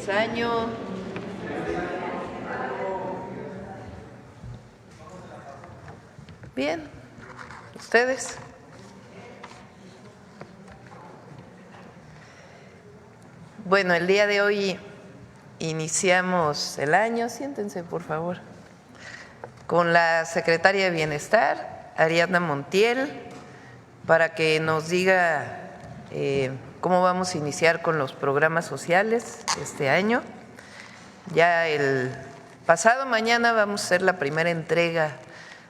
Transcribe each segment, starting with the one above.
Feliz año. Bien, ¿ustedes? Bueno, el día de hoy iniciamos el año, siéntense por favor, con la secretaria de Bienestar, Ariadna Montiel, para que nos diga cómo vamos a iniciar con los programas sociales este año. Ya el pasado mañana vamos a hacer la primera entrega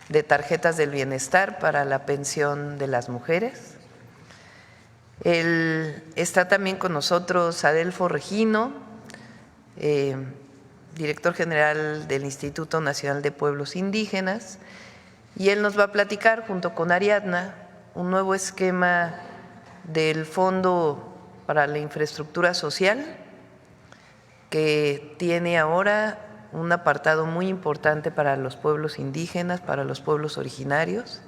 de tarjetas del bienestar para la pensión de las mujeres. Está también con nosotros Adelfo Regino, director general del Instituto Nacional de Pueblos Indígenas, y él nos va a platicar junto con Ariadna un nuevo esquema del Fondo para la Infraestructura Social, que tiene ahora un apartado muy importante para los pueblos indígenas, para los pueblos originarios,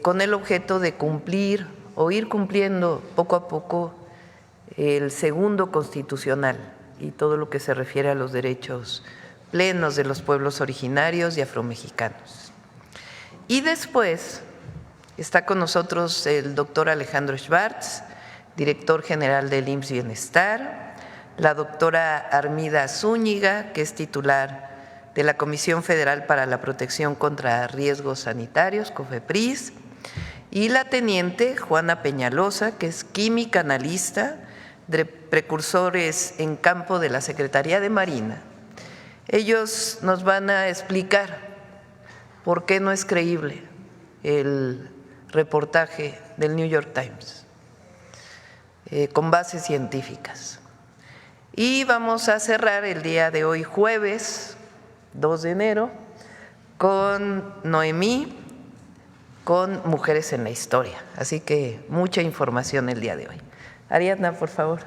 con el objeto de cumplir o ir cumpliendo poco a poco el segundo constitucional y todo lo que se refiere a los derechos plenos de los pueblos originarios y afromexicanos. Y después está con nosotros el doctor Alejandro Schwartz, director general del IMSS Bienestar, la doctora Armida Zúñiga, que es titular de la Comisión Federal para la Protección contra Riesgos Sanitarios, COFEPRIS, y la teniente Juana Peñalosa, que es química analista de precursores en campo de la Secretaría de Marina. Ellos nos van a explicar por qué no es creíble el reportaje del New York Times, con bases científicas. Y vamos a cerrar el día de hoy, jueves 2 de enero, con Noemí, con Mujeres en la Historia. Así que mucha información el día de hoy. Ariadna, por favor.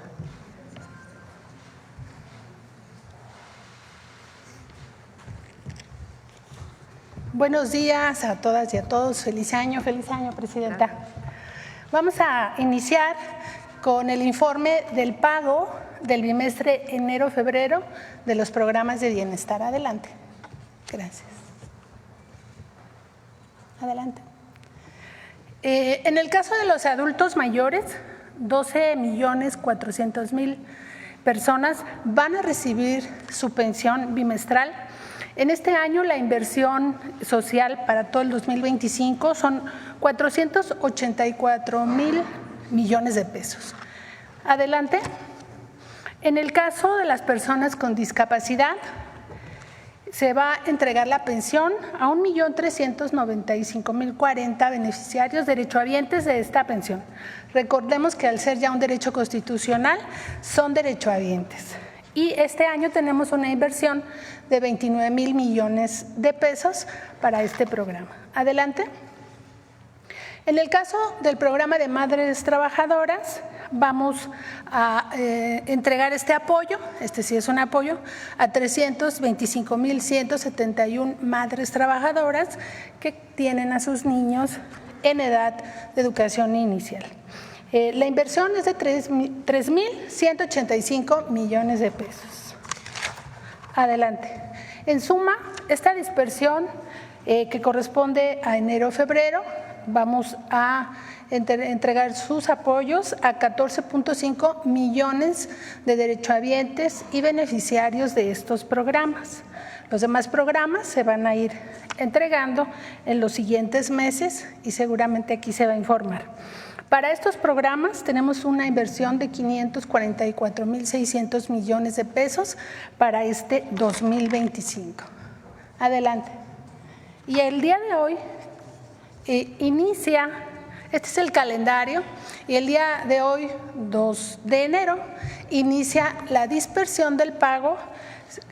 Buenos días a todas y a todos. Feliz año, Presidenta. Vamos a iniciar con el informe del pago del bimestre enero-febrero de los programas de bienestar. Adelante. Gracias. Adelante. En el caso de los adultos mayores, 12.400.000 personas van a recibir su pensión bimestral. En este año la inversión social para todo el 2025 son 484.000 millones de pesos. Adelante. En el caso de las personas con discapacidad, se va a entregar la pensión a 1.395.040 beneficiarios derechohabientes de esta pensión. Recordemos que al ser ya un derecho constitucional, son derechohabientes. Y este año tenemos una inversión de 29.000 millones de pesos para este programa. Adelante. En el caso del programa de madres trabajadoras, vamos a entregar este apoyo, este sí es un apoyo, a 325.171 madres trabajadoras que tienen a sus niños en edad de educación inicial. La inversión es de 3.185 millones de pesos. Adelante. En suma, esta dispersión que corresponde a enero-febrero, vamos a entregar sus apoyos a 14.5 millones de derechohabientes y beneficiarios de estos programas. Los demás programas se van a ir entregando en los siguientes meses y seguramente aquí se va a informar. Para estos programas tenemos una inversión de 544.600 millones de pesos para este 2025. Adelante. Y el día de hoy inicia, este es el calendario, y el día de hoy, 2 de enero, inicia la dispersión del pago.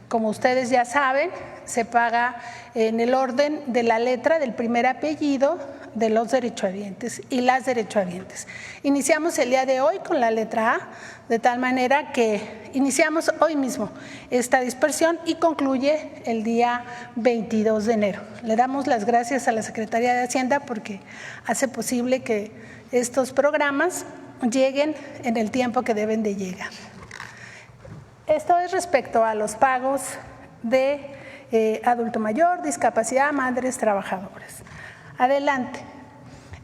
Como ustedes ya saben, se paga en el orden de la letra del primer apellido de los derechohabientes y las derechohabientes. Iniciamos el día de hoy con la letra A, de tal manera que iniciamos hoy mismo esta dispersión y concluye el día 22 de enero. Le damos las gracias a la Secretaría de Hacienda porque hace posible que estos programas lleguen en el tiempo que deben de llegar. Esto es respecto a los pagos de adulto mayor, discapacidad, madres trabajadoras. Adelante.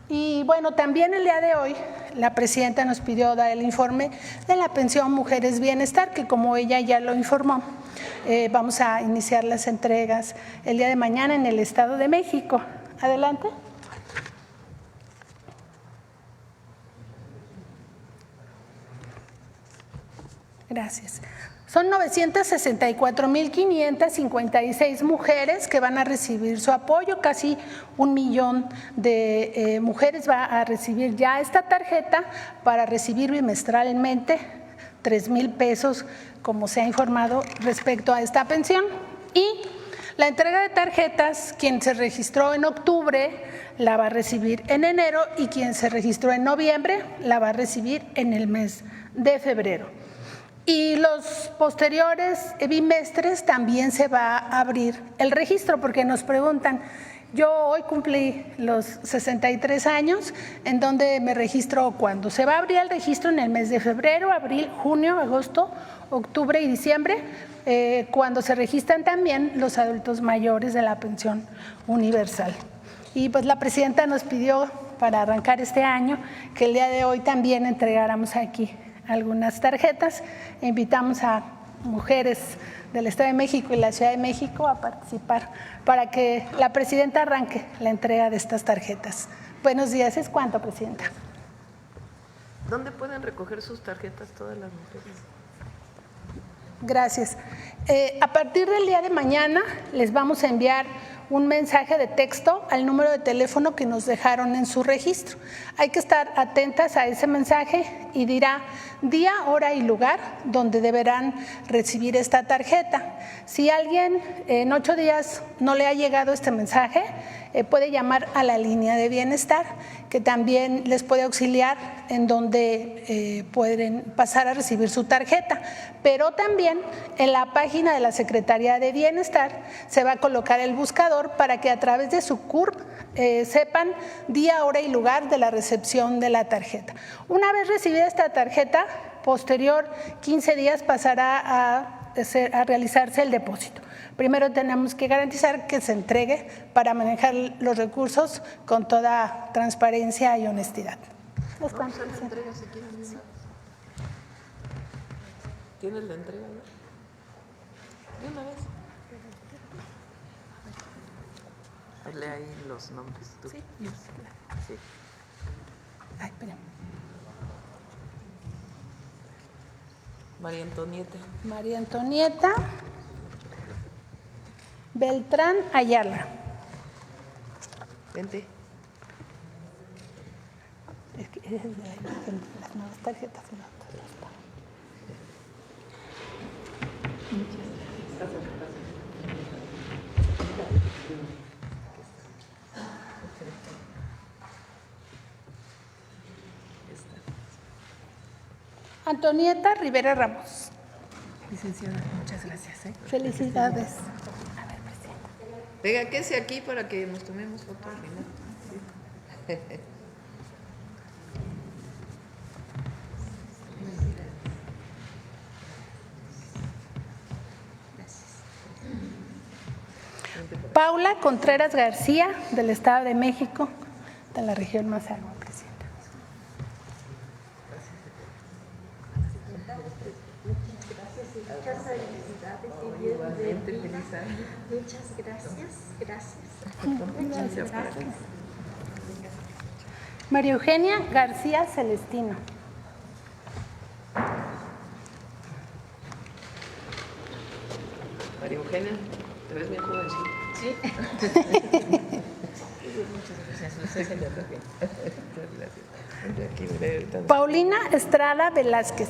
Y bueno, también el día de hoy la presidenta nos pidió dar el informe de la pensión Mujeres Bienestar, que como ella ya lo informó, vamos a iniciar las entregas el día de mañana en el Estado de México. Adelante. Gracias. Son 964,556 mujeres que van a recibir su apoyo, casi 1 millón de mujeres va a recibir ya esta tarjeta para recibir bimestralmente 3,000 pesos, como se ha informado respecto a esta pensión. Y la entrega de tarjetas, quien se registró en octubre la va a recibir en enero y quien se registró en noviembre la va a recibir en el mes de febrero. Y los posteriores bimestres también se va a abrir el registro, porque nos preguntan, yo hoy cumplí los 63 años, ¿en dónde me registro cuándo? Se va a abrir el registro en el mes de febrero, abril, junio, agosto, octubre y diciembre, cuando se registran también los adultos mayores de la pensión universal. Y pues la presidenta nos pidió para arrancar este año que el día de hoy también entregáramos aquí algunas tarjetas. Invitamos a mujeres del Estado de México y la Ciudad de México a participar para que la presidenta arranque la entrega de estas tarjetas. Buenos días. ¿Es cuánto, presidenta? ¿Dónde pueden recoger sus tarjetas todas las mujeres? Gracias. A partir del día de mañana les vamos a enviar un mensaje de texto al número de teléfono que nos dejaron en su registro. Hay que estar atentas a ese mensaje y dirá día, hora y lugar donde deberán recibir esta tarjeta. Si alguien en 8 días no le ha llegado este mensaje, puede llamar a la línea de bienestar, que también les puede auxiliar en donde pueden pasar a recibir su tarjeta. Pero también en la página de la Secretaría de Bienestar se va a colocar el buscador para que a través de su CURP sepan día, hora y lugar de la recepción de la tarjeta. Una vez recibida esta tarjeta, posterior 15 días pasará a realizarse el depósito. Primero tenemos que garantizar que se entregue para manejar los recursos con toda transparencia y honestidad. ¿Tienes la entrega? ¿De una vez? Hazle ahí los nombres. ¿Tú? Sí. Sí. Ay, espérame. María Antonieta. María Antonieta Beltrán Ayala. Vente. Es que es de la imagen de las nuevas tarjetas. Antonieta Rivera Ramos. Licenciada, muchas gracias. Felicidades. Venga, quédese aquí para que nos tomemos fotos al final. Sí. Paula Contreras García, del Estado de México, de la región Mazagua, presidenta. Muchas felicidades y Dios les bendiga. Muchas gracias. María Eugenia García Celestino. María Eugenia, te ves bien jovencita. Sí. Muchas gracias. Paulina Estrada Velázquez.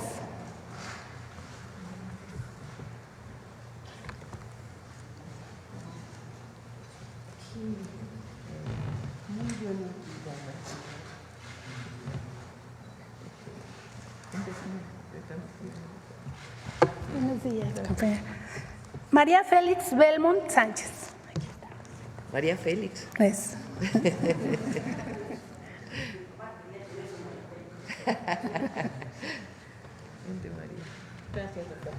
Buenos días, compañera. María Félix Belmont Sánchez. María Félix. Es. Vente, María. Gracias, doctor.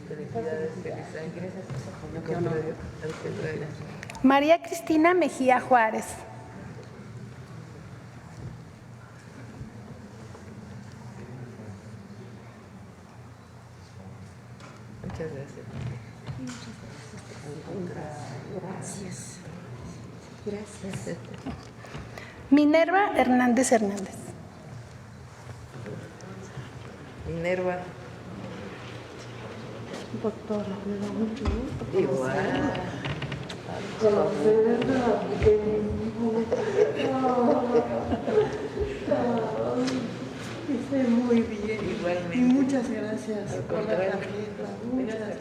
Felicidades, feliz año. Gracias. María Cristina Mejía Juárez. Muchas gracias. Gracias. Minerva Hernández Hernández. Minerva. Doctora, me da mucho gusto. Igual. Esté muy bien. Igualmente. Y muchas gracias Al por la contrario. tarjeta. Muchas gracias.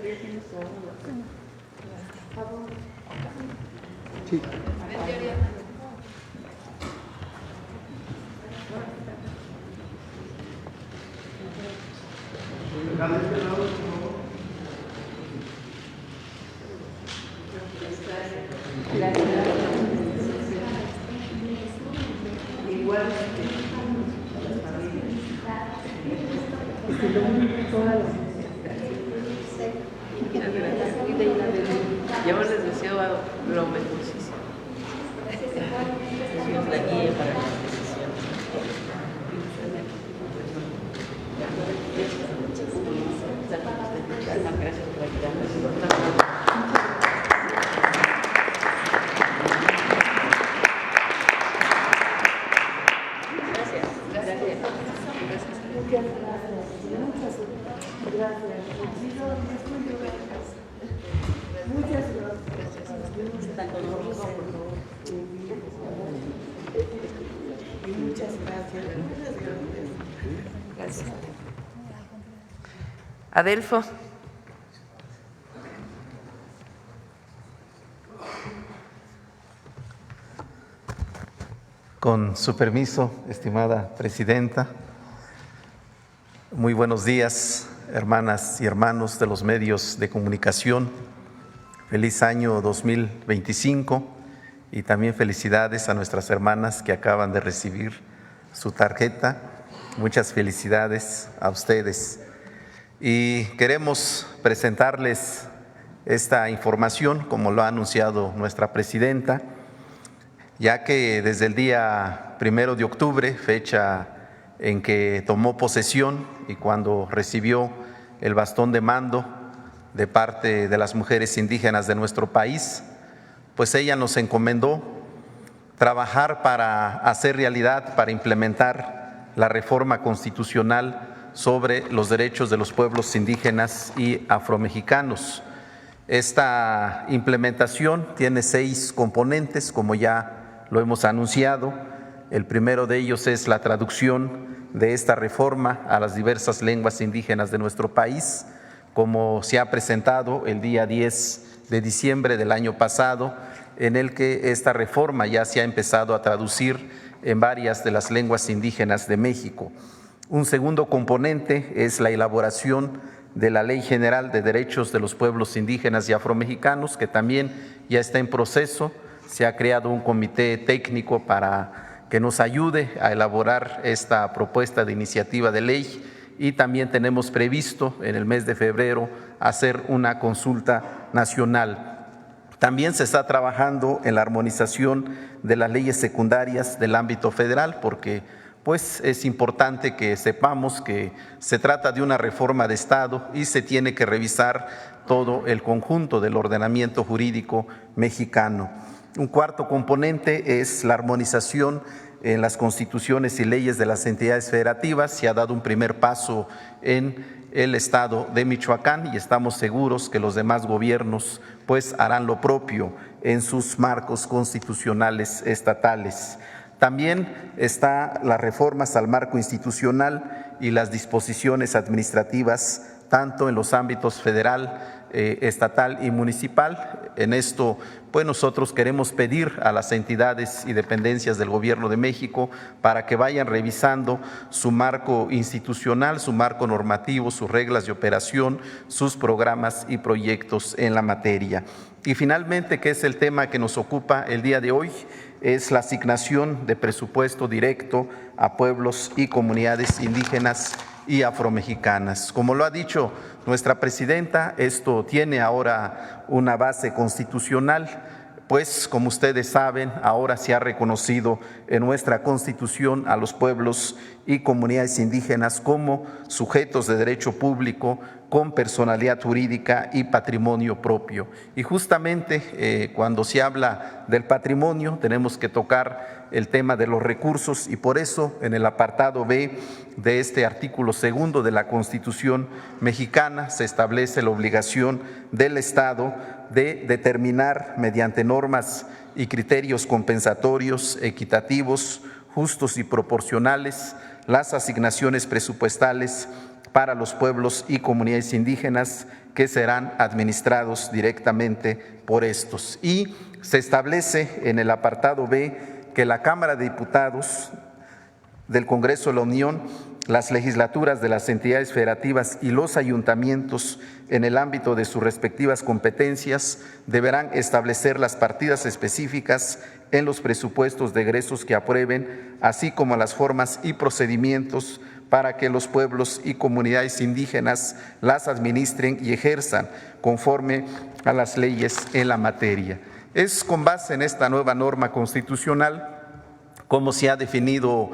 Yo les deseo lo mejorcísimo. Es la guía para la decisión. Gracias por ayudarme. Gracias. Adelfo. Con su permiso, estimada presidenta, muy buenos días, hermanas y hermanos de los medios de comunicación. Feliz año 2025 y también felicidades a nuestras hermanas que acaban de recibir su tarjeta. Muchas felicidades a ustedes. Y queremos presentarles esta información, como lo ha anunciado nuestra presidenta, ya que desde el día 1 de octubre, fecha en que tomó posesión y cuando recibió el bastón de mando de parte de las mujeres indígenas de nuestro país, pues ella nos encomendó trabajar para hacer realidad, para implementar la reforma constitucional sobre los derechos de los pueblos indígenas y afromexicanos. Esta implementación tiene 6 componentes, como ya lo hemos anunciado. El primero de ellos es la traducción de esta reforma a las diversas lenguas indígenas de nuestro país, como se ha presentado el día 10 de diciembre del año pasado, en el que esta reforma ya se ha empezado a traducir en varias de las lenguas indígenas de México. Un segundo componente es la elaboración de la Ley General de Derechos de los Pueblos Indígenas y Afromexicanos, que también ya está en proceso. Se ha creado un comité técnico para que nos ayude a elaborar esta propuesta de iniciativa de ley, y también tenemos previsto en el mes de febrero hacer una consulta nacional. También se está trabajando en la armonización de las leyes secundarias del ámbito federal, porque pues es importante que sepamos que se trata de una reforma de Estado y se tiene que revisar todo el conjunto del ordenamiento jurídico mexicano. Un cuarto componente es la armonización en las constituciones y leyes de las entidades federativas. Se ha dado un primer paso en el estado de Michoacán y estamos seguros que los demás gobiernos pues harán lo propio en sus marcos constitucionales estatales. También está las reformas al marco institucional y las disposiciones administrativas tanto en los ámbitos federal, estatal y municipal. En esto, pues nosotros queremos pedir a las entidades y dependencias del Gobierno de México para que vayan revisando su marco institucional, su marco normativo, sus reglas de operación, sus programas y proyectos en la materia. Y finalmente, que es el tema que nos ocupa el día de hoy, es la asignación de presupuesto directo a pueblos y comunidades indígenas y afromexicanas. Como lo ha dicho nuestra presidenta, esto tiene ahora una base constitucional, pues como ustedes saben, ahora se ha reconocido en nuestra Constitución a los pueblos y comunidades indígenas como sujetos de derecho público con personalidad jurídica y patrimonio propio. Y justamente cuando se habla del patrimonio tenemos que tocar el tema de los recursos, y por eso en el apartado B de este artículo 2 de la Constitución mexicana se establece la obligación del Estado de determinar mediante normas y criterios compensatorios, equitativos, justos y proporcionales las asignaciones presupuestales para los pueblos y comunidades indígenas que serán administrados directamente por estos. Y se establece en el apartado B que la Cámara de Diputados del Congreso de la Unión, las legislaturas de las entidades federativas y los ayuntamientos en el ámbito de sus respectivas competencias deberán establecer las partidas específicas en los presupuestos de egresos que aprueben, así como las formas y procedimientos para que los pueblos y comunidades indígenas las administren y ejerzan conforme a las leyes en la materia. Es con base en esta nueva norma constitucional cómo se ha definido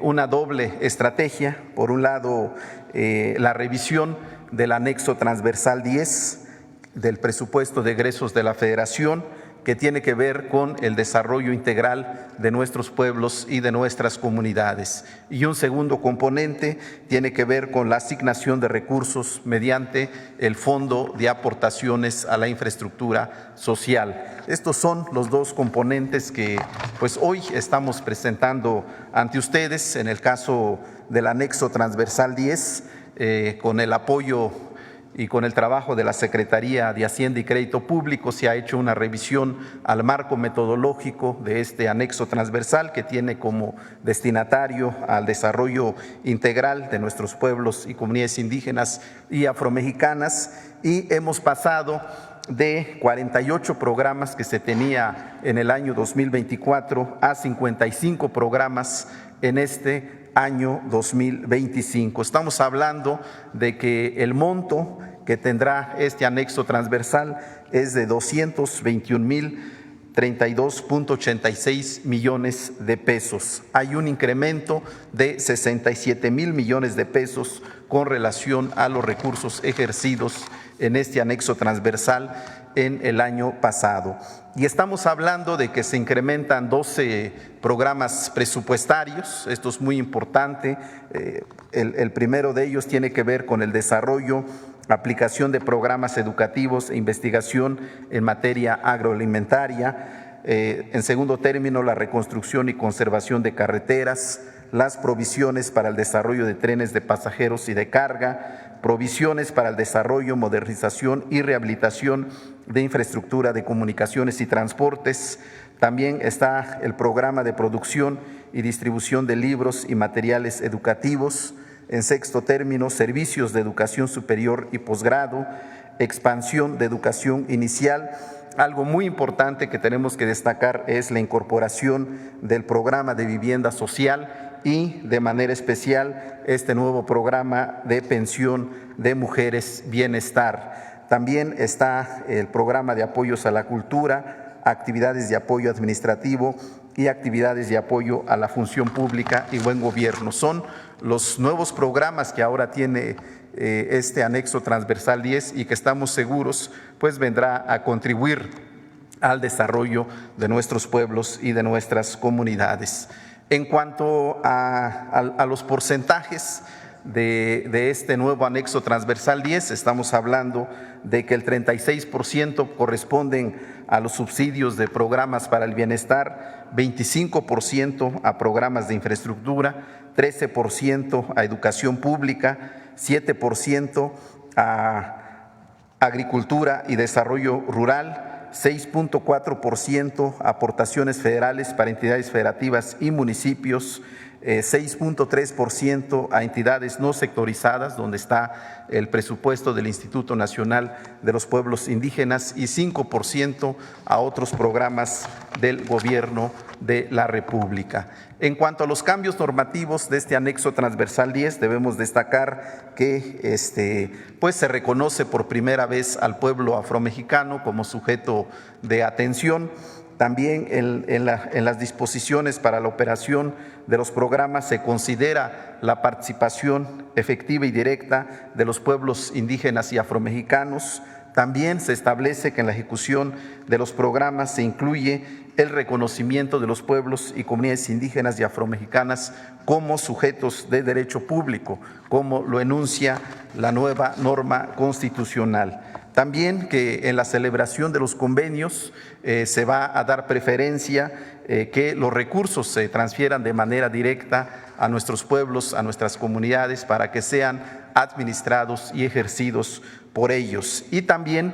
una doble estrategia. Por un lado, la revisión del anexo transversal 10 del presupuesto de egresos de la Federación, que tiene que ver con el desarrollo integral de nuestros pueblos y de nuestras comunidades. Y un segundo componente tiene que ver con la asignación de recursos mediante el Fondo de Aportaciones a la Infraestructura Social. Estos son los dos componentes que pues hoy estamos presentando ante ustedes. En el caso del anexo transversal 10, con el apoyo y con el trabajo de la Secretaría de Hacienda y Crédito Público se ha hecho una revisión al marco metodológico de este anexo transversal, que tiene como destinatario al desarrollo integral de nuestros pueblos y comunidades indígenas y afromexicanas, y hemos pasado de 48 programas que se tenía en el año 2024 a 55 programas en este año 2025. Estamos hablando de que el monto que tendrá este anexo transversal es de 221,032,86 millones de pesos. Hay un incremento de 67,000 millones de pesos con relación a los recursos ejercidos en este anexo transversal en el año pasado. Y estamos hablando de que se incrementan 12 programas presupuestarios. Esto es muy importante. El primero de ellos tiene que ver con el desarrollo, aplicación de programas educativos e investigación en materia agroalimentaria. En segundo término, la reconstrucción y conservación de carreteras, las provisiones para el desarrollo de trenes de pasajeros y de carga, provisiones para el desarrollo, modernización y rehabilitación de infraestructura de comunicaciones y transportes. También está el programa de producción y distribución de libros y materiales educativos. En sexto término, servicios de educación superior y posgrado, expansión de educación inicial. Algo muy importante que tenemos que destacar es la incorporación del programa de vivienda social y de manera especial este nuevo programa de pensión de mujeres bienestar. También está el programa de apoyos a la cultura, actividades de apoyo administrativo y actividades de apoyo a la función pública y buen gobierno. Son los nuevos programas que ahora tiene este anexo transversal 10 y que estamos seguros pues vendrá a contribuir al desarrollo de nuestros pueblos y de nuestras comunidades. En cuanto a los porcentajes de este nuevo anexo transversal 10, estamos hablando de que el 36% corresponden a los subsidios de programas para el bienestar, 25% a programas de infraestructura, 13% a educación pública, 7% a agricultura y desarrollo rural, 6.4% aportaciones federales para entidades federativas y municipios, 6.3% a entidades no sectorizadas, donde está el presupuesto del Instituto Nacional de los Pueblos Indígenas, y 5% a otros programas del Gobierno de la República. En cuanto a los cambios normativos de este anexo transversal 10, debemos destacar que pues se reconoce por primera vez al pueblo afromexicano como sujeto de atención. También en las disposiciones para la operación de los programas se considera la participación efectiva y directa de los pueblos indígenas y afromexicanos. También se establece que en la ejecución de los programas se incluye el reconocimiento de los pueblos y comunidades indígenas y afromexicanas como sujetos de derecho público, como lo enuncia la nueva norma constitucional. También que en la celebración de los convenios se va a dar preferencia que los recursos se transfieran de manera directa a nuestros pueblos, a nuestras comunidades, para que sean administrados y ejercidos por ellos. Y también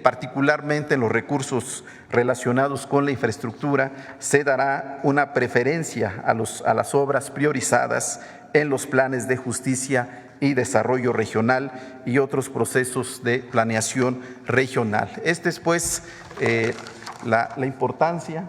particularmente en los recursos relacionados con la infraestructura, se dará una preferencia a las obras priorizadas en los planes de justicia y desarrollo regional y otros procesos de planeación regional. Esta es pues la importancia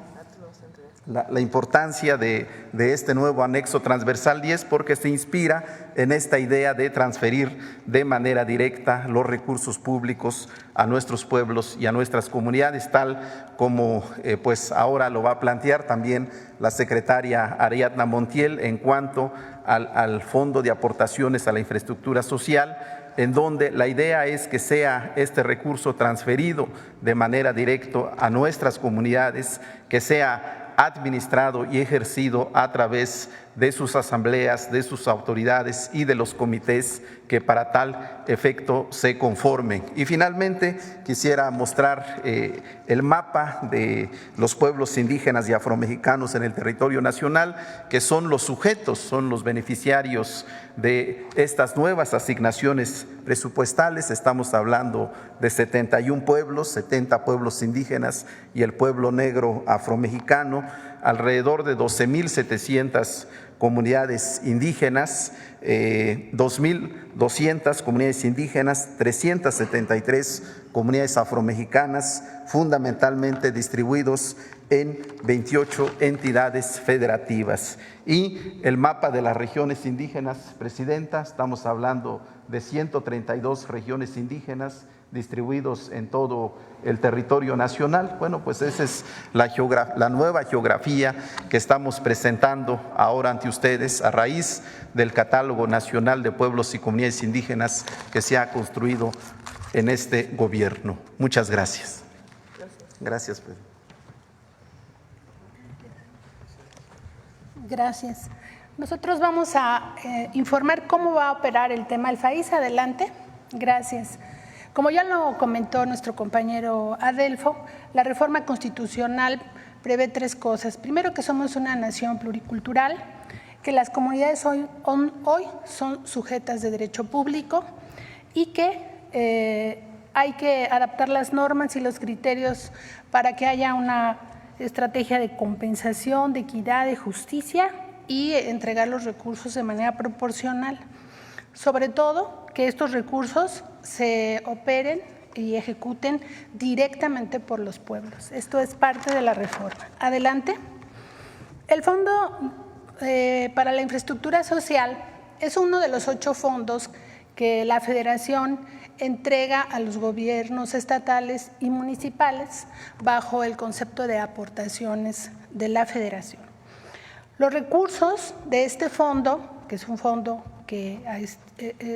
de este nuevo anexo transversal 10, porque se inspira en esta idea de transferir de manera directa los recursos públicos a nuestros pueblos y a nuestras comunidades, tal como pues ahora lo va a plantear también la secretaria Ariadna Montiel en cuanto al Fondo de Aportaciones a la Infraestructura Social, en donde la idea es que sea este recurso transferido de manera directa a nuestras comunidades, que sea administrado y ejercido a través de sus asambleas, de sus autoridades y de los comités que para tal efecto se conformen. Y finalmente quisiera mostrar el mapa de los pueblos indígenas y afromexicanos en el territorio nacional, que son los sujetos, son los beneficiarios de estas nuevas asignaciones presupuestales. Estamos hablando de 71 pueblos, 70 pueblos indígenas y el pueblo negro afromexicano, alrededor de 12.700 comunidades indígenas, 2.200 comunidades indígenas, 373 comunidades afromexicanas, fundamentalmente distribuidos en 28 entidades federativas. Y el mapa de las regiones indígenas, Presidenta, estamos hablando de 132 regiones indígenas distribuidos en todo el territorio nacional. Bueno, pues esa es la nueva geografía que estamos presentando ahora ante ustedes a raíz del Catálogo Nacional de Pueblos y Comunidades Indígenas que se ha construido en este gobierno. Muchas gracias. Gracias, Pedro. Gracias. Nosotros vamos a informar cómo va a operar el tema del FAIS. Adelante. Gracias. Como ya lo comentó nuestro compañero Adelfo, la reforma constitucional prevé tres cosas. Primero, que somos una nación pluricultural, que las comunidades hoy son sujetas de derecho público y que hay que adaptar las normas y los criterios para que haya una estrategia de compensación, de equidad, de justicia y entregar los recursos de manera proporcional. Sobre todo, que estos recursos se operen y ejecuten directamente por los pueblos. Esto es parte de la reforma. Adelante. El Fondo para la Infraestructura Social es uno de los 8 fondos que la Federación entrega a los gobiernos estatales y municipales bajo el concepto de aportaciones de la Federación. Los recursos de este fondo, que es un fondo que ha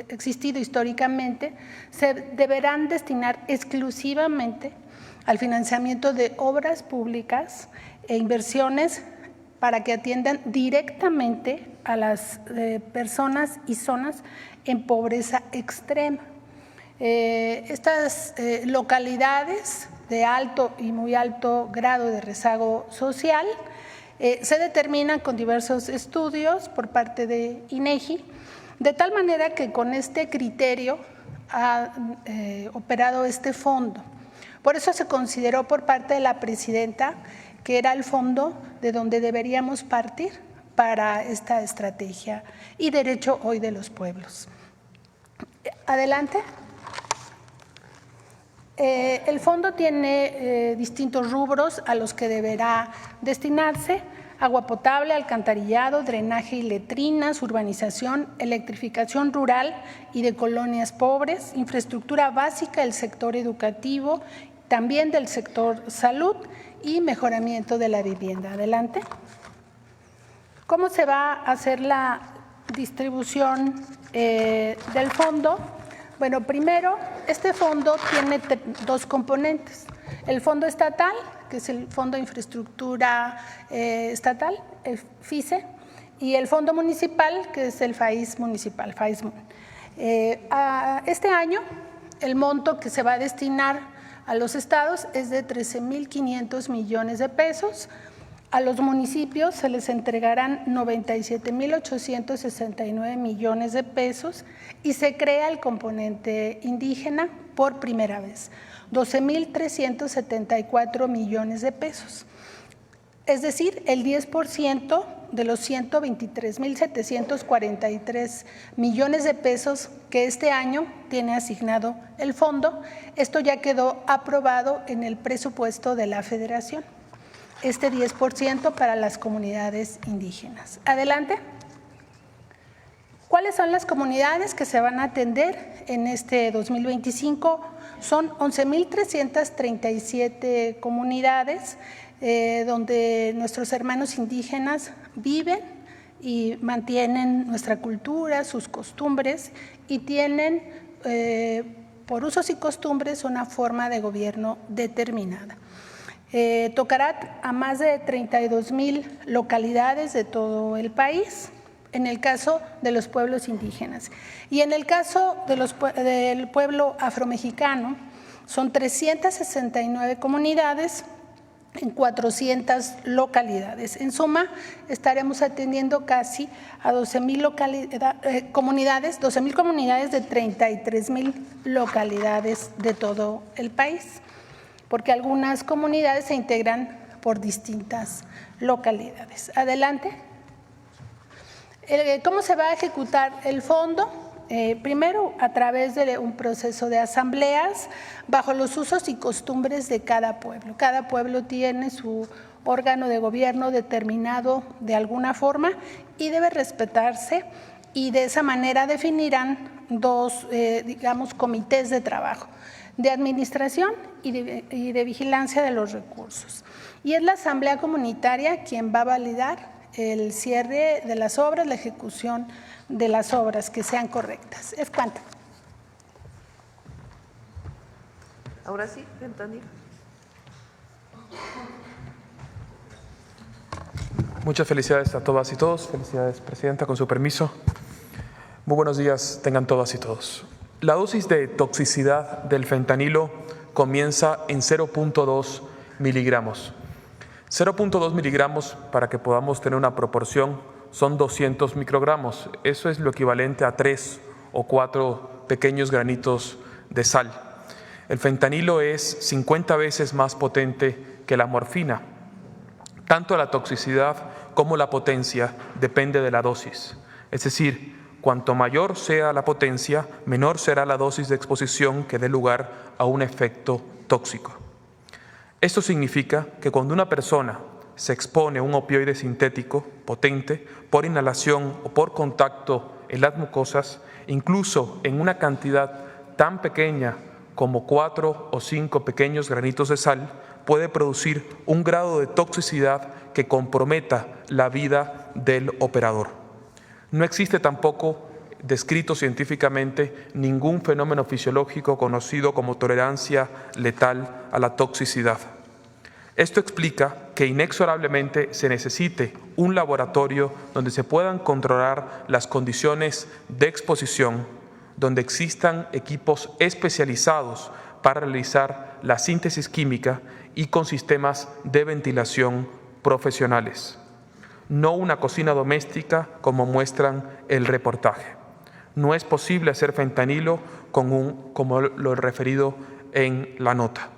existido históricamente, se deberán destinar exclusivamente al financiamiento de obras públicas e inversiones para que atiendan directamente a las personas y zonas en pobreza extrema. Estas localidades de alto y muy alto grado de rezago social se determinan con diversos estudios por parte de INEGI, de tal manera que con este criterio ha operado este fondo. Por eso se consideró por parte de la presidenta que era el fondo de donde deberíamos partir para esta estrategia y derecho hoy de los pueblos. Adelante. El fondo tiene distintos rubros a los que deberá destinarse: agua potable, alcantarillado, drenaje y letrinas, urbanización, electrificación rural y de colonias pobres, infraestructura básica del sector educativo, también del sector salud y mejoramiento de la vivienda. Adelante. ¿Cómo se va a hacer la distribución del fondo? Bueno, primero, este fondo tiene dos componentes: el fondo estatal, que es el Fondo de Infraestructura Estatal, el FICE, y el fondo municipal, que es el FAIS municipal, FAISMUN. Este año, el monto que se va a destinar a los estados es de 13.500 millones de pesos. A los municipios se les entregarán 97.869 millones de pesos y se crea el componente indígena por primera vez, 12.374 millones de pesos. Es decir, el 10% de los 123.743 millones de pesos que este año tiene asignado el fondo. Esto ya quedó aprobado en el presupuesto de la Federación. Este 10% para las comunidades indígenas. Adelante. ¿Cuáles son las comunidades que se van a atender en este 2025? Son 11.337 comunidades donde nuestros hermanos indígenas viven y mantienen nuestra cultura, sus costumbres, y tienen por usos y costumbres una forma de gobierno determinada. Tocará a más de 32.000 localidades de todo el país, en el caso de los pueblos indígenas. Y en el caso de del pueblo afromexicano, son 369 comunidades en 400 localidades. En suma, estaremos atendiendo casi a 12.000 comunidades, 12.000 comunidades de 33.000 localidades de todo el país, porque algunas comunidades se integran por distintas localidades. Adelante. ¿Cómo se va a ejecutar el fondo? Primero, a través de un proceso de asambleas bajo los usos y costumbres de cada pueblo. Cada pueblo tiene su órgano de gobierno determinado de alguna forma y debe respetarse, y de esa manera definirán dos, comités de trabajo: de administración y de vigilancia de los recursos. Y es la asamblea comunitaria quien va a validar el cierre de las obras, la ejecución de las obras que sean correctas. ¿Es cuánto? Ahora sí, entendí. Muchas felicidades a todas y todos. Felicidades, Presidenta, con su permiso. Muy buenos días tengan todas y todos. La dosis de toxicidad del fentanilo comienza en 0.2 miligramos. 0.2 miligramos, para que podamos tener una proporción, son 200 microgramos. Eso es lo equivalente a 3 o 4 pequeños granitos de sal. El fentanilo es 50 veces más potente que la morfina. Tanto la toxicidad como la potencia depende de la dosis. Es decir, cuanto mayor sea la potencia, menor será la dosis de exposición que dé lugar a un efecto tóxico. Esto significa que cuando una persona se expone a un opioide sintético potente por inhalación o por contacto en las mucosas, incluso en una cantidad tan pequeña como 4 o 5 pequeños granitos de sal, puede producir un grado de toxicidad que comprometa la vida del operador. No existe tampoco descrito científicamente ningún fenómeno fisiológico conocido como tolerancia letal a la toxicidad. Esto explica que inexorablemente se necesite un laboratorio donde se puedan controlar las condiciones de exposición, donde existan equipos especializados para realizar la síntesis química y con sistemas de ventilación profesionales. No una cocina doméstica como muestran el reportaje. No es posible hacer fentanilo como lo referido en la nota.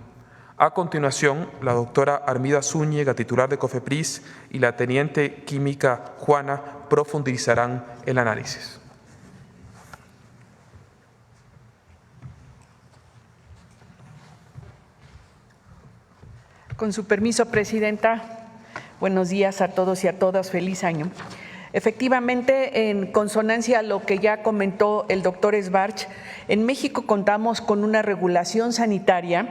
A continuación, la doctora Armida Zúñiga, titular de COFEPRIS, y la teniente química Juana profundizarán el análisis. Con su permiso, Presidenta, buenos días a todos y a todas, feliz año. Efectivamente, en consonancia a lo que ya comentó el doctor Esbarch, en México contamos con una regulación sanitaria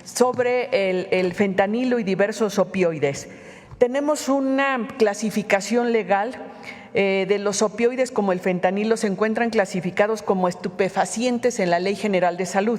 sobre el fentanilo y diversos opioides. Tenemos una clasificación legal de los opioides como el fentanilo, se encuentran clasificados como estupefacientes en la Ley General de Salud.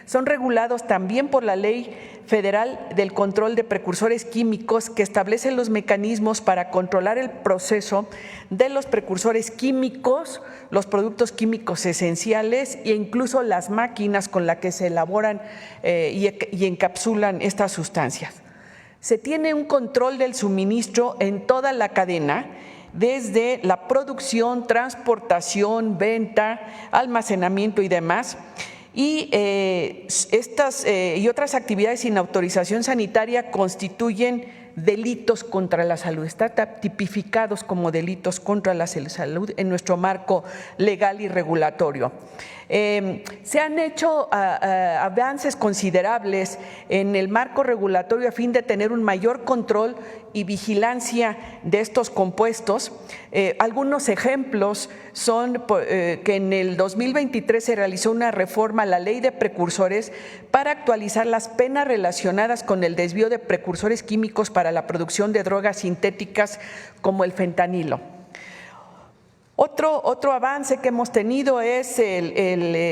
Son regulados también por la Ley Federal del Control de Precursores Químicos, que establece los mecanismos para controlar el proceso de los precursores químicos, los productos químicos esenciales e incluso las máquinas con las que se elaboran y encapsulan estas sustancias. Se tiene un control del suministro en toda la cadena, desde la producción, transportación, venta, almacenamiento y demás. Y estas y otras actividades sin autorización sanitaria constituyen delitos contra la salud, están tipificados como delitos contra la salud en nuestro marco legal y regulatorio. Se han hecho avances considerables en el marco regulatorio a fin de tener un mayor control y vigilancia de estos compuestos. Algunos ejemplos son que en el 2023 se realizó una reforma a la Ley de Precursores para actualizar las penas relacionadas con el desvío de precursores químicos para la producción de drogas sintéticas como el fentanilo. Otro avance que hemos tenido es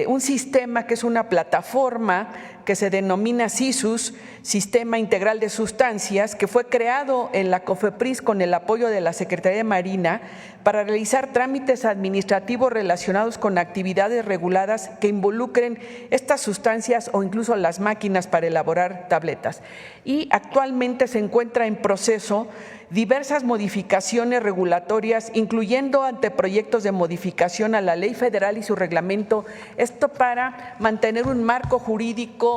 un sistema que es una plataforma que se denomina SISUS, Sistema Integral de Sustancias, que fue creado en la COFEPRIS con el apoyo de la Secretaría de Marina para realizar trámites administrativos relacionados con actividades reguladas que involucren estas sustancias o incluso las máquinas para elaborar tabletas. Y actualmente se encuentra en proceso diversas modificaciones regulatorias, incluyendo anteproyectos de modificación a la Ley Federal y su reglamento, esto para mantener un marco jurídico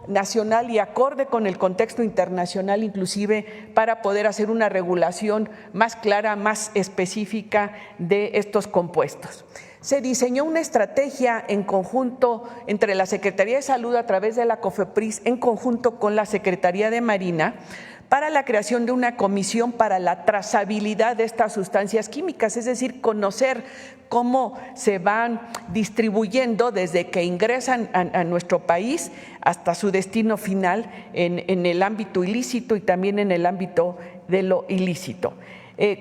nacional y acorde con el contexto internacional, inclusive para poder hacer una regulación más clara, más específica de estos compuestos. Se diseñó una estrategia en conjunto entre la Secretaría de Salud a través de la COFEPRIS en conjunto con la Secretaría de Marina para la creación de una comisión para la trazabilidad de estas sustancias químicas, es decir, conocer cómo se van distribuyendo desde que ingresan a nuestro país hasta su destino final en el ámbito ilícito y también en el ámbito de lo ilícito.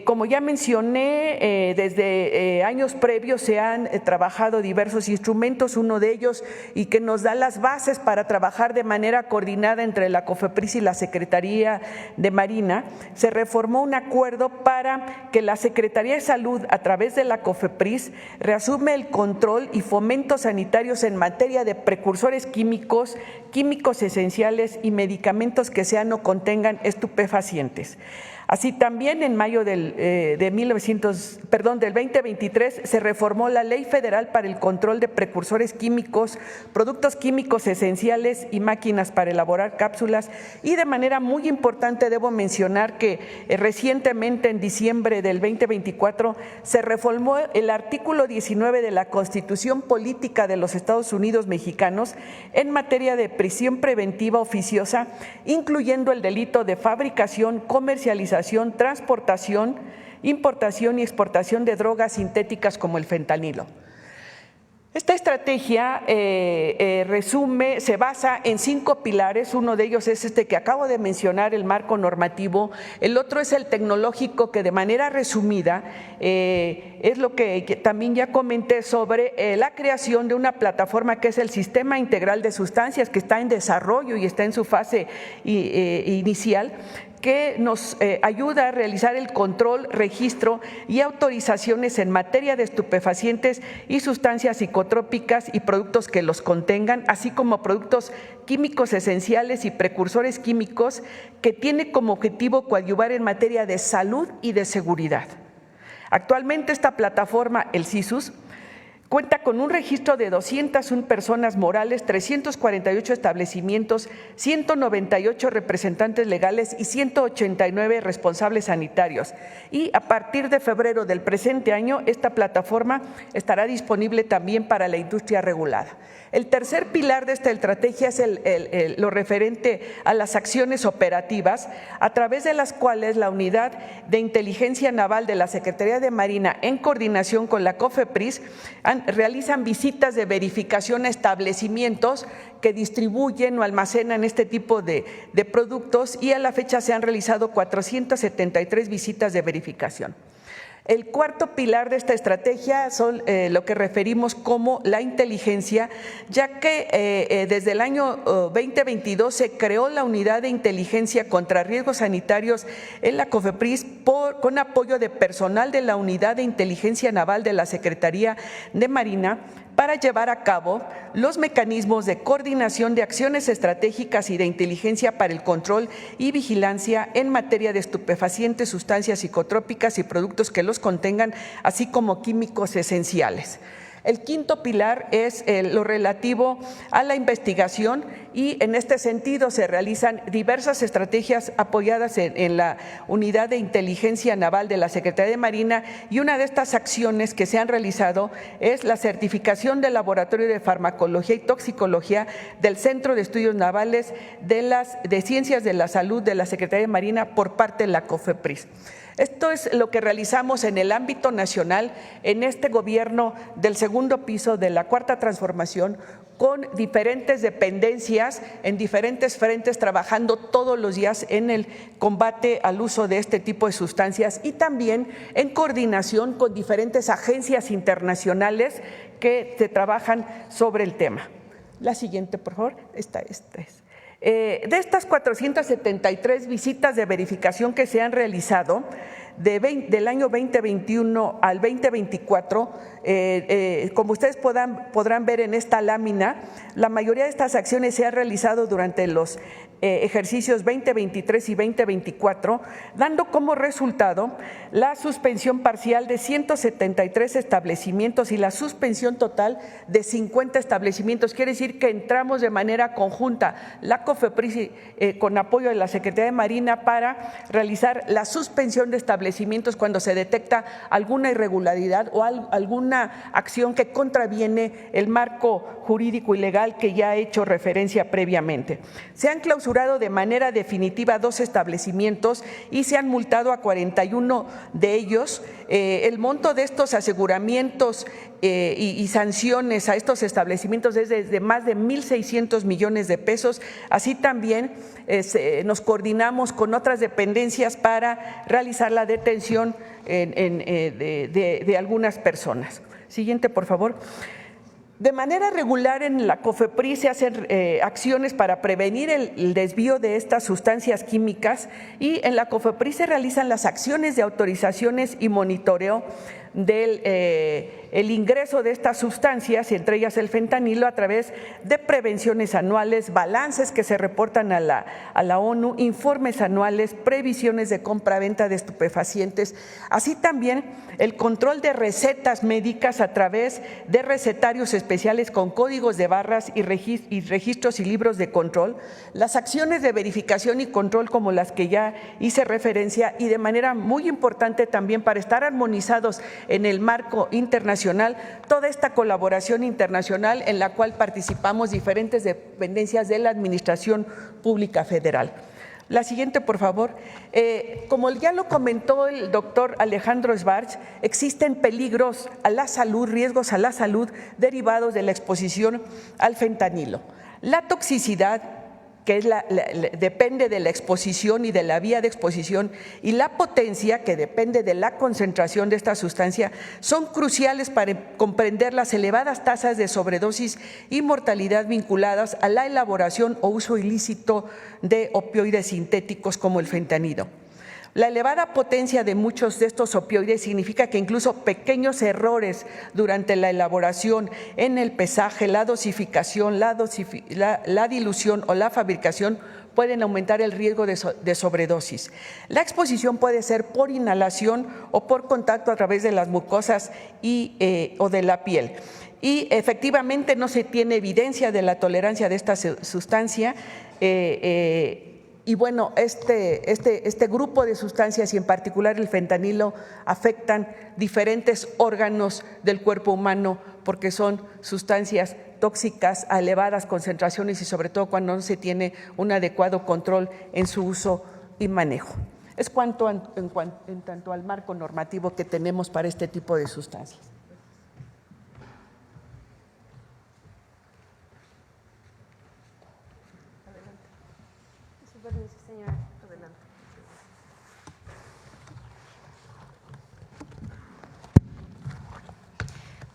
Como ya mencioné, desde años previos se han trabajado diversos instrumentos, uno de ellos y que nos da las bases para trabajar de manera coordinada entre la COFEPRIS y la Secretaría de Marina. Se reformó un acuerdo para que la Secretaría de Salud, a través de la COFEPRIS, reasume el control y fomento sanitarios en materia de precursores químicos, químicos esenciales y medicamentos que sean o contengan estupefacientes. Así también en mayo del 2023 se reformó la Ley Federal para el Control de Precursores Químicos, Productos Químicos Esenciales y Máquinas para elaborar cápsulas, y de manera muy importante debo mencionar que recientemente en diciembre del 2024 se reformó el artículo 19 de la Constitución Política de los Estados Unidos Mexicanos en materia de prisión preventiva oficiosa, incluyendo el delito de fabricación, comercialización, transportación, importación y exportación de drogas sintéticas como el fentanilo. Esta estrategia se basa en 5 pilares. Uno de ellos es este que acabo de mencionar, el marco normativo. El otro es el tecnológico, que de manera resumida es lo que también ya comenté sobre la creación de una plataforma que es el Sistema Integral de Sustancias, que está en desarrollo y está en su fase inicial, que nos ayuda a realizar el control, registro y autorizaciones en materia de estupefacientes y sustancias psicotrópicas y productos que los contengan, así como productos químicos esenciales y precursores químicos, que tiene como objetivo coadyuvar en materia de salud y de seguridad. Actualmente esta plataforma, el SISUS, Cuenta con un registro de 201 personas morales, 348 establecimientos, 198 representantes legales y 189 responsables sanitarios. Y a partir de febrero del presente año, esta plataforma estará disponible también para la industria regulada. El tercer pilar de esta estrategia es lo referente a las acciones operativas, a través de las cuales la Unidad de Inteligencia Naval de la Secretaría de Marina, en coordinación con la COFEPRIS, realizan visitas de verificación a establecimientos que distribuyen o almacenan este tipo de productos, y a la fecha se han realizado 473 visitas de verificación. El cuarto pilar de esta estrategia son lo que referimos como la inteligencia, ya que desde el año 2022 se creó la Unidad de Inteligencia contra Riesgos Sanitarios en la COFEPRIS con apoyo de personal de la Unidad de Inteligencia Naval de la Secretaría de Marina, para llevar a cabo los mecanismos de coordinación de acciones estratégicas y de inteligencia para el control y vigilancia en materia de estupefacientes, sustancias psicotrópicas y productos que los contengan, así como químicos esenciales. El quinto pilar es lo relativo a la investigación, y en este sentido se realizan diversas estrategias apoyadas en la Unidad de Inteligencia Naval de la Secretaría de Marina, y una de estas acciones que se han realizado es la certificación del Laboratorio de Farmacología y Toxicología del Centro de Estudios Navales de Ciencias de la Salud de la Secretaría de Marina por parte de la COFEPRIS. Esto es lo que realizamos en el ámbito nacional en este gobierno del segundo piso de la Cuarta Transformación, con diferentes dependencias en diferentes frentes, trabajando todos los días en el combate al uso de este tipo de sustancias, y también en coordinación con diferentes agencias internacionales que se trabajan sobre el tema. La siguiente, por favor. Esta es. De estas 473 visitas de verificación que se han realizado del año 2021 al 2024, como ustedes podrán ver en esta lámina, la mayoría de estas acciones se han realizado durante los ejercicios 2023 y 2024, dando como resultado la suspensión parcial de 173 establecimientos y la suspensión total de 50 establecimientos. Quiere decir que entramos de manera conjunta, la COFEPRIS con apoyo de la Secretaría de Marina, para realizar la suspensión de establecimientos cuando se detecta alguna irregularidad o alguna acción que contraviene el marco jurídico y legal que ya he hecho referencia previamente. Se han clausurado de manera definitiva 2 establecimientos y se han multado a 41 de ellos. El monto de estos aseguramientos y sanciones a estos establecimientos es de más de 1.600 millones de pesos. Así también nos coordinamos con otras dependencias para realizar la detención de algunas personas. Siguiente, por favor. De manera regular en la COFEPRIS se hacen acciones para prevenir el desvío de estas sustancias químicas, y en la COFEPRIS se realizan las acciones de autorizaciones y monitoreo del el ingreso de estas sustancias, y entre ellas el fentanilo, a través de prevenciones anuales, balances que se reportan a la ONU, informes anuales, previsiones de compra-venta de estupefacientes, así también el control de recetas médicas a través de recetarios especiales con códigos de barras y registros y libros de control, las acciones de verificación y control como las que ya hice referencia, y de manera muy importante también para estar armonizados en el marco internacional, toda esta colaboración internacional en la cual participamos diferentes dependencias de la Administración Pública Federal. La siguiente, por favor. Como ya lo comentó el doctor Alejandro Schwartz, existen peligros a la salud, riesgos a la salud derivados de la exposición al fentanilo. La toxicidad, que es depende de la exposición y de la vía de exposición, y la potencia, que depende de la concentración de esta sustancia, son cruciales para comprender las elevadas tasas de sobredosis y mortalidad vinculadas a la elaboración o uso ilícito de opioides sintéticos como el fentanilo. La elevada potencia de muchos de estos opioides significa que incluso pequeños errores durante la elaboración, en el pesaje, la dosificación, la dilución o la fabricación pueden aumentar el riesgo de sobredosis. La exposición puede ser por inhalación o por contacto a través de las mucosas o de la piel. Y efectivamente no se tiene evidencia de la tolerancia de esta sustancia. Y bueno, este grupo de sustancias y en particular el fentanilo afectan diferentes órganos del cuerpo humano porque son sustancias tóxicas a elevadas concentraciones y sobre todo cuando no se tiene un adecuado control en su uso y manejo. Es cuanto en tanto al marco normativo que tenemos para este tipo de sustancias.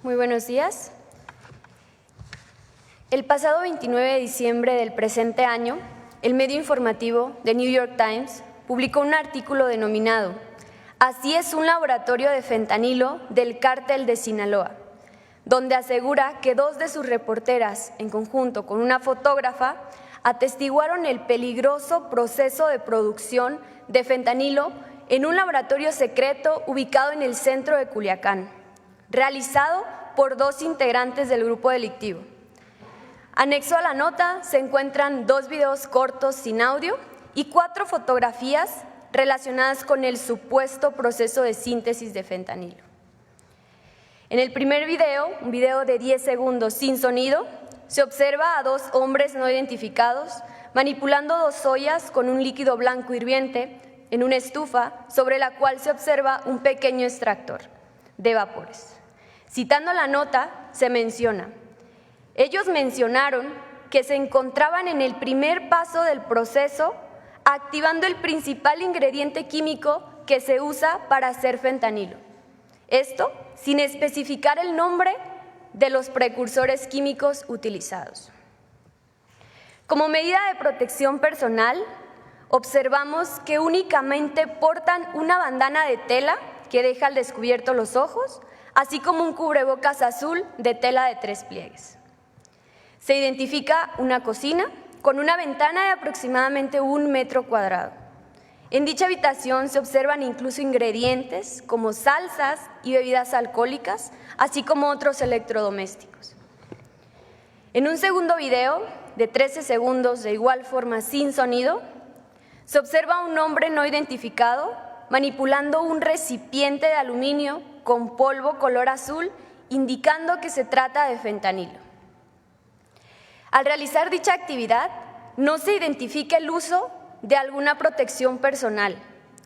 Muy buenos días. El pasado 29 de diciembre del presente año, el medio informativo The New York Times publicó un artículo denominado "Así es un laboratorio de fentanilo del cártel de Sinaloa", donde asegura que 2 de sus reporteras, en conjunto con una fotógrafa, atestiguaron el peligroso proceso de producción de fentanilo en un laboratorio secreto ubicado en el centro de Culiacán, realizado por 2 integrantes del grupo delictivo. Anexo a la nota se encuentran 2 videos cortos sin audio y 4 fotografías relacionadas con el supuesto proceso de síntesis de fentanilo. En el primer video, un video de 10 segundos sin sonido, se observa a 2 hombres no identificados manipulando 2 ollas con un líquido blanco hirviente en una estufa sobre la cual se observa un pequeño extractor de vapores. Citando la nota, se menciona: ellos mencionaron que se encontraban en el primer paso del proceso, activando el principal ingrediente químico que se usa para hacer fentanilo. Esto sin especificar el nombre de los precursores químicos utilizados. Como medida de protección personal, observamos que únicamente portan una bandana de tela que deja al descubierto los ojos, así como un cubrebocas azul de tela de 3 pliegues. Se identifica una cocina con una ventana de aproximadamente 1 metro cuadrado. En dicha habitación se observan incluso ingredientes como salsas y bebidas alcohólicas, así como otros electrodomésticos. En un segundo video de 13 segundos, de igual forma sin sonido, se observa a un hombre no identificado manipulando un recipiente de aluminio con polvo color azul, indicando que se trata de fentanilo. Al realizar dicha actividad, no se identifica el uso de alguna protección personal,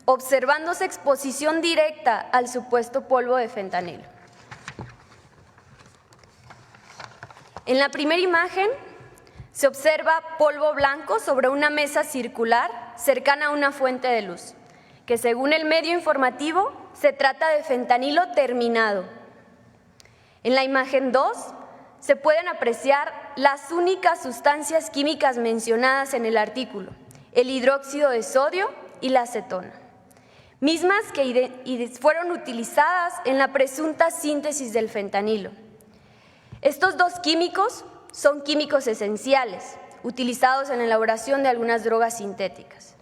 observándose exposición directa al supuesto polvo de fentanilo. En la primera imagen se observa polvo blanco sobre una mesa circular cercana a una fuente de luz, que según el medio informativo se trata de fentanilo terminado. En la imagen 2 se pueden apreciar las únicas sustancias químicas mencionadas en el artículo: el hidróxido de sodio y la acetona, mismas que fueron utilizadas en la presunta síntesis del fentanilo. Estos 2 químicos son químicos esenciales, utilizados en la elaboración de algunas drogas sintéticas.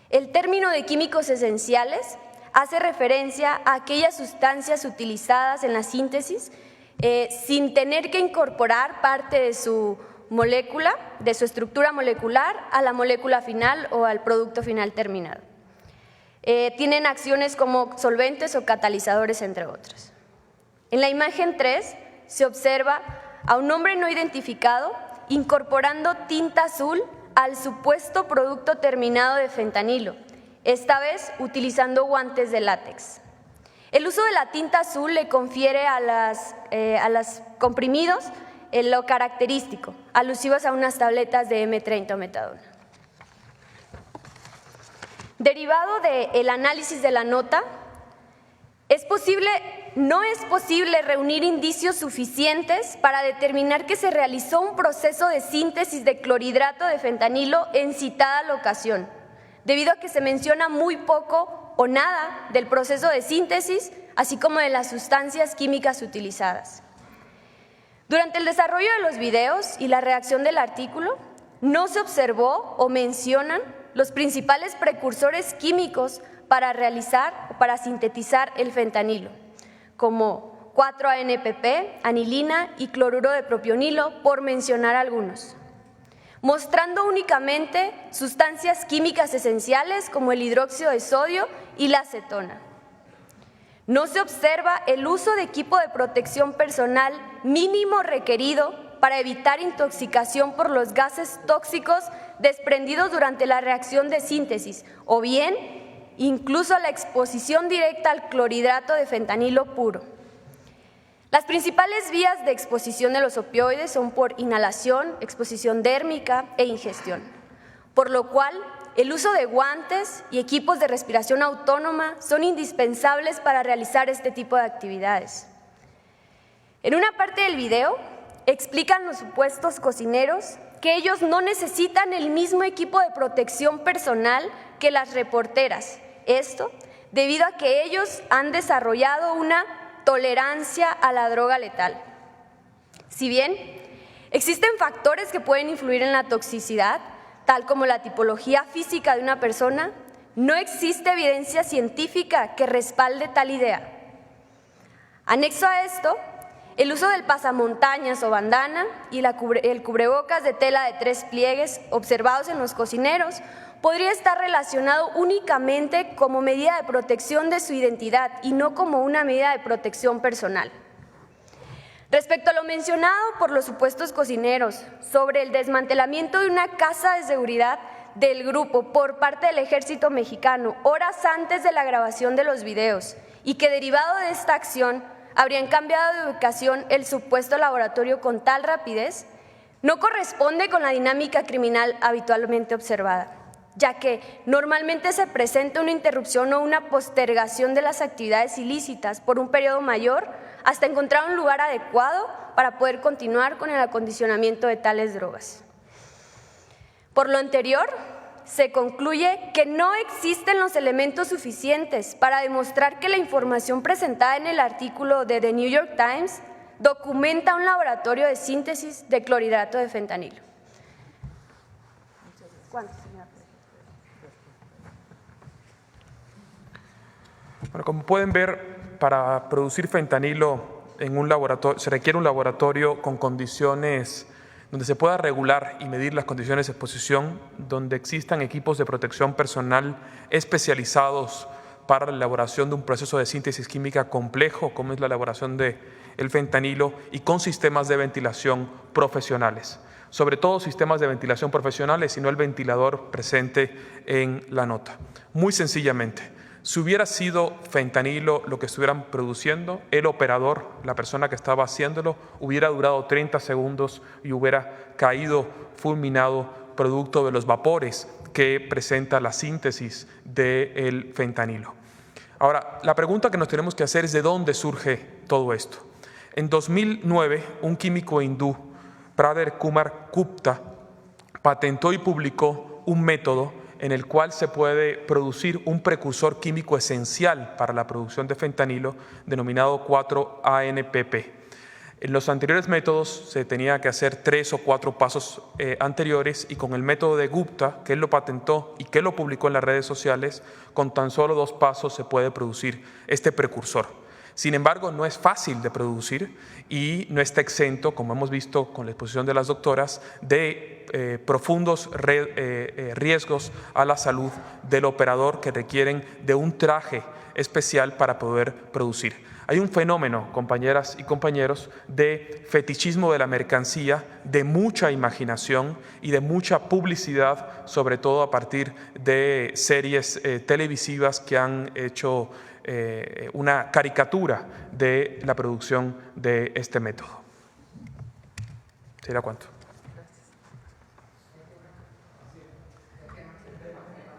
El término de químicos esenciales hace referencia a aquellas sustancias utilizadas en la síntesis sin tener que incorporar parte de su molécula, de su estructura molecular, a la molécula final o al producto final terminado. Tienen acciones como solventes o catalizadores, entre otros. En la imagen 3 se observa a un hombre no identificado incorporando tinta azul al supuesto producto terminado de fentanilo, esta vez utilizando guantes de látex. El uso de la tinta azul le confiere a los comprimidos lo característico, alusivos a unas tabletas de M30 o metadona. Derivado del análisis de la nota, no es posible reunir indicios suficientes para determinar que se realizó un proceso de síntesis de clorhidrato de fentanilo en citada locación, debido a que se menciona muy poco o nada del proceso de síntesis, así como de las sustancias químicas utilizadas. Durante el desarrollo de los videos y la redacción del artículo, no se observó o mencionan los principales precursores químicos para realizar o para sintetizar el fentanilo, como 4-ANPP, anilina y cloruro de propionilo, por mencionar algunos, mostrando únicamente sustancias químicas esenciales como el hidróxido de sodio y la acetona. No se observa el uso de equipo de protección personal mínimo requerido para evitar intoxicación por los gases tóxicos desprendidos durante la reacción de síntesis, o bien incluso la exposición directa al clorhidrato de fentanilo puro. Las principales vías de exposición de los opioides son por inhalación, exposición dérmica e ingestión, por lo cual el uso de guantes y equipos de respiración autónoma son indispensables para realizar este tipo de actividades. En una parte del video explican los supuestos cocineros que ellos no necesitan el mismo equipo de protección personal que las reporteras. Esto debido a que ellos han desarrollado una tolerancia a la droga letal. Si bien existen factores que pueden influir en la toxicidad, tal como la tipología física de una persona, no existe evidencia científica que respalde tal idea. Anexo a esto, el uso del pasamontañas o bandana y el cubrebocas de tela de 3 pliegues observados en los cocineros podría estar relacionado únicamente como medida de protección de su identidad y no como una medida de protección personal. Respecto a lo mencionado por los supuestos cocineros sobre el desmantelamiento de una casa de seguridad del grupo por parte del Ejército Mexicano horas antes de la grabación de los videos y que derivado de esta acción habrían cambiado de ubicación el supuesto laboratorio con tal rapidez, no corresponde con la dinámica criminal habitualmente observada, ya que normalmente se presenta una interrupción o una postergación de las actividades ilícitas por un periodo mayor hasta encontrar un lugar adecuado para poder continuar con el acondicionamiento de tales drogas. Por lo anterior, se concluye que no existen los elementos suficientes para demostrar que la información presentada en el artículo de The New York Times documenta un laboratorio de síntesis de clorhidrato de fentanilo. ¿Cuántos, señora? Bueno, como pueden ver, para producir fentanilo en un laboratorio se requiere un laboratorio con condiciones donde se pueda regular y medir las condiciones de exposición, donde existan equipos de protección personal especializados para la elaboración de un proceso de síntesis química complejo, como es la elaboración del fentanilo, y con sistemas de ventilación profesionales. Sobre todo sistemas de ventilación profesionales y no el ventilador presente en la nota. Muy sencillamente, si hubiera sido fentanilo lo que estuvieran produciendo, el operador, la persona que estaba haciéndolo, hubiera durado 30 segundos y hubiera caído fulminado producto de los vapores que presenta la síntesis del fentanilo. Ahora, la pregunta que nos tenemos que hacer es ¿de dónde surge todo esto? En 2009, un químico hindú, Pradeep Kumar Gupta, patentó y publicó un método en el cual se puede producir un precursor químico esencial para la producción de fentanilo denominado 4-ANPP. En los anteriores métodos se tenía que hacer 3 o 4 pasos anteriores y con el método de Gupta, que él lo patentó y que lo publicó en las redes sociales, con tan solo 2 pasos se puede producir este precursor. Sin embargo, no es fácil de producir y no está exento, como hemos visto con la exposición de las doctoras, de profundos riesgos a la salud del operador que requieren de un traje especial para poder producir. Hay un fenómeno, compañeras y compañeros, de fetichismo de la mercancía, de mucha imaginación y de mucha publicidad, sobre todo a partir de series televisivas que han hecho una caricatura de la producción de este método. ¿Será cuánto?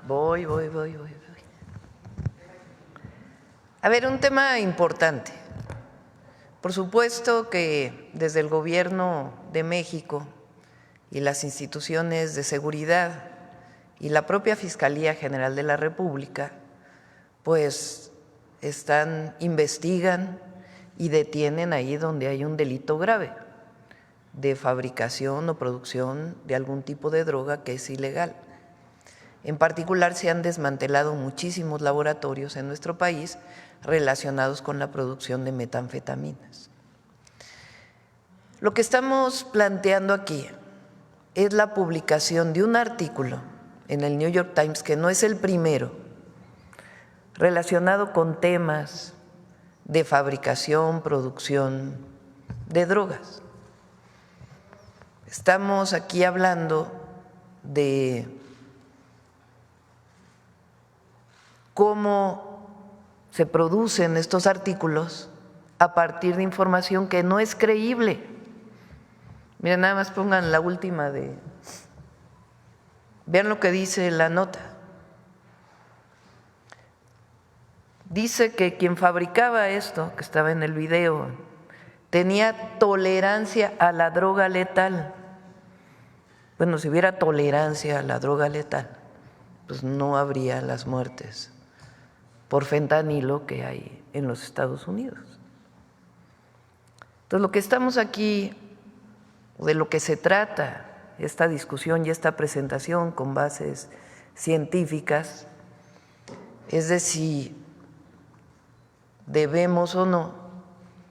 Voy. A ver, un tema importante. Por supuesto que desde el Gobierno de México y las instituciones de seguridad y la propia Fiscalía General de la República, pues investigan y detienen ahí donde hay un delito grave. de fabricación o producción de algún tipo de droga que es ilegal. En particular, se han desmantelado muchísimos laboratorios en nuestro país relacionados con la producción de metanfetaminas. Lo que estamos planteando aquí es la publicación de un artículo en el New York Times, que no es el primero, relacionado con temas de fabricación, producción de drogas. Estamos aquí hablando de cómo se producen estos artículos a partir de información que no es creíble. Miren, nada más pongan la última vean lo que dice la nota. Dice que quien fabricaba esto, que estaba en el video, tenía tolerancia a la droga letal. Bueno, si hubiera tolerancia a la droga letal, pues no habría las muertes por fentanilo que hay en los Estados Unidos. Entonces, lo que estamos aquí, de lo que se trata esta discusión y esta presentación con bases científicas, es de si debemos o no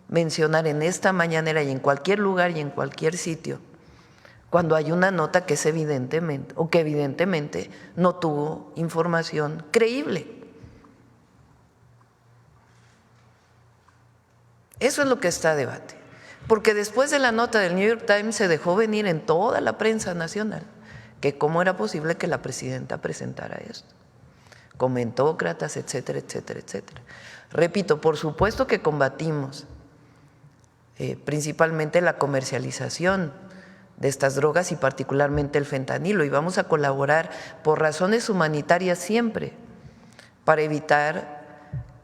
mencionar en esta mañanera y en cualquier lugar y en cualquier sitio cuando hay una nota que es evidentemente o que evidentemente no tuvo información creíble. Eso es lo que está a debate, porque después de la nota del New York Times se dejó venir en toda la prensa nacional que cómo era posible que la presidenta presentara esto, comentócratas, etcétera, etcétera, etcétera. Repito, por supuesto que combatimos principalmente la comercialización de estas drogas y particularmente el fentanilo, y vamos a colaborar por razones humanitarias siempre para evitar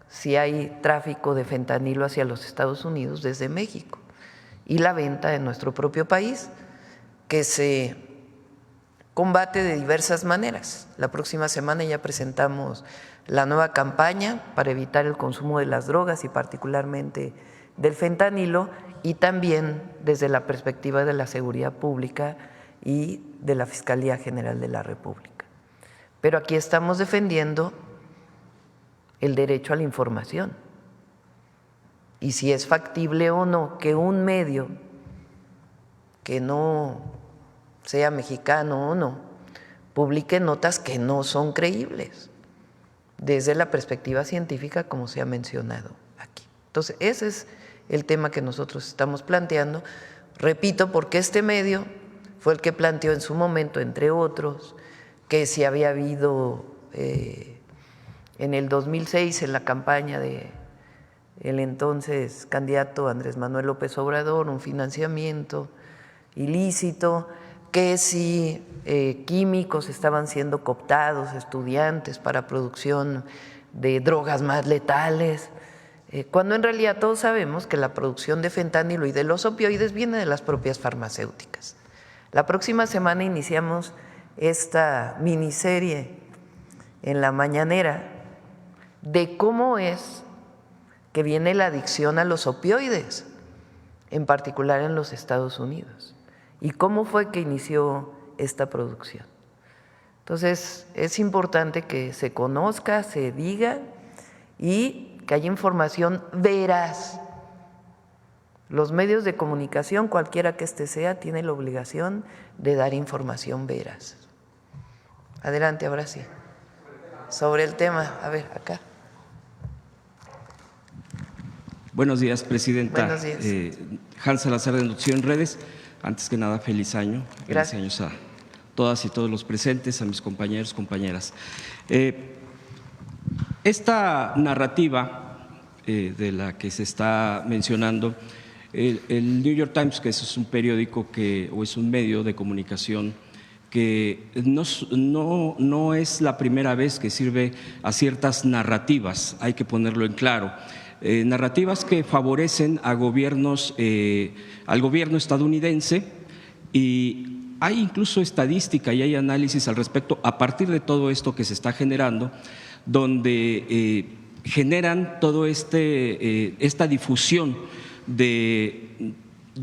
si hay tráfico de fentanilo hacia los Estados Unidos desde México y la venta en nuestro propio país, que se combate de diversas maneras. La próxima semana ya presentamos la nueva campaña para evitar el consumo de las drogas y particularmente del fentanilo, y también desde la perspectiva de la seguridad pública y de la Fiscalía General de la República. Pero aquí estamos defendiendo el derecho a la información y si es factible o no que un medio que no sea mexicano o no publique notas que no son creíbles desde la perspectiva científica, como se ha mencionado aquí. Entonces, ese es el tema que nosotros estamos planteando, repito, porque este medio fue el que planteó en su momento, entre otros, que si había habido en el 2006, en la campaña de el entonces candidato Andrés Manuel López Obrador, un financiamiento ilícito, que si químicos estaban siendo cooptados, estudiantes para producción de drogas más letales, cuando en realidad todos sabemos que la producción de fentanilo y de los opioides viene de las propias farmacéuticas. La próxima semana iniciamos esta miniserie en la mañanera de cómo es que viene la adicción a los opioides, en particular en los Estados Unidos, y cómo fue que inició esta producción. Entonces, es importante que se conozca, se diga y que haya información veraz. Los medios de comunicación, cualquiera que éste sea, tiene la obligación de dar información veraz. Adelante, ahora sí. Sobre el tema, a ver, acá. Buenos días, Presidenta. Buenos días. Hans Salazar, de Noticiero en Redes. Antes que nada, feliz año. Gracias. Feliz años a todas y todos los presentes, a mis compañeros, compañeras. Esta narrativa de la que se está mencionando, el New York Times, que es un periódico o es un medio de comunicación que no es la primera vez que sirve a ciertas narrativas, hay que ponerlo en claro. Narrativas que favorecen a gobiernos, al gobierno estadounidense, y hay incluso estadística y hay análisis al respecto a partir de todo esto que se está generando, donde generan todo esta difusión de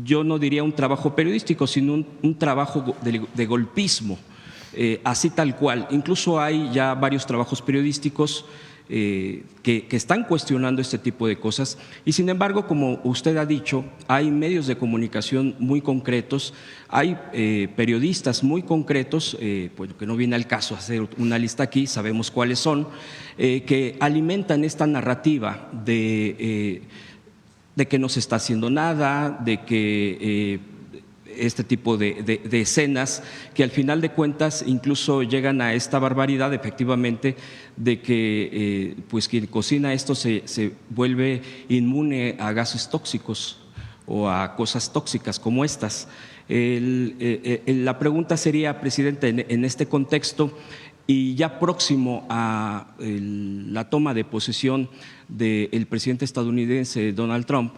yo no diría un trabajo periodístico, sino un trabajo de golpismo, así tal cual. Incluso hay ya varios trabajos periodísticos que están cuestionando este tipo de cosas y sin embargo, como usted ha dicho, hay medios de comunicación muy concretos, hay periodistas muy concretos, bueno, que no viene al caso hacer una lista aquí, sabemos cuáles son, que alimentan esta narrativa de que no se está haciendo nada, de que este tipo de escenas que al final de cuentas incluso llegan a esta barbaridad efectivamente de que pues quien cocina esto se vuelve inmune a gases tóxicos o a cosas tóxicas como estas. La pregunta sería, presidente, en este contexto y ya próximo a la toma de posesión del presidente estadounidense Donald Trump,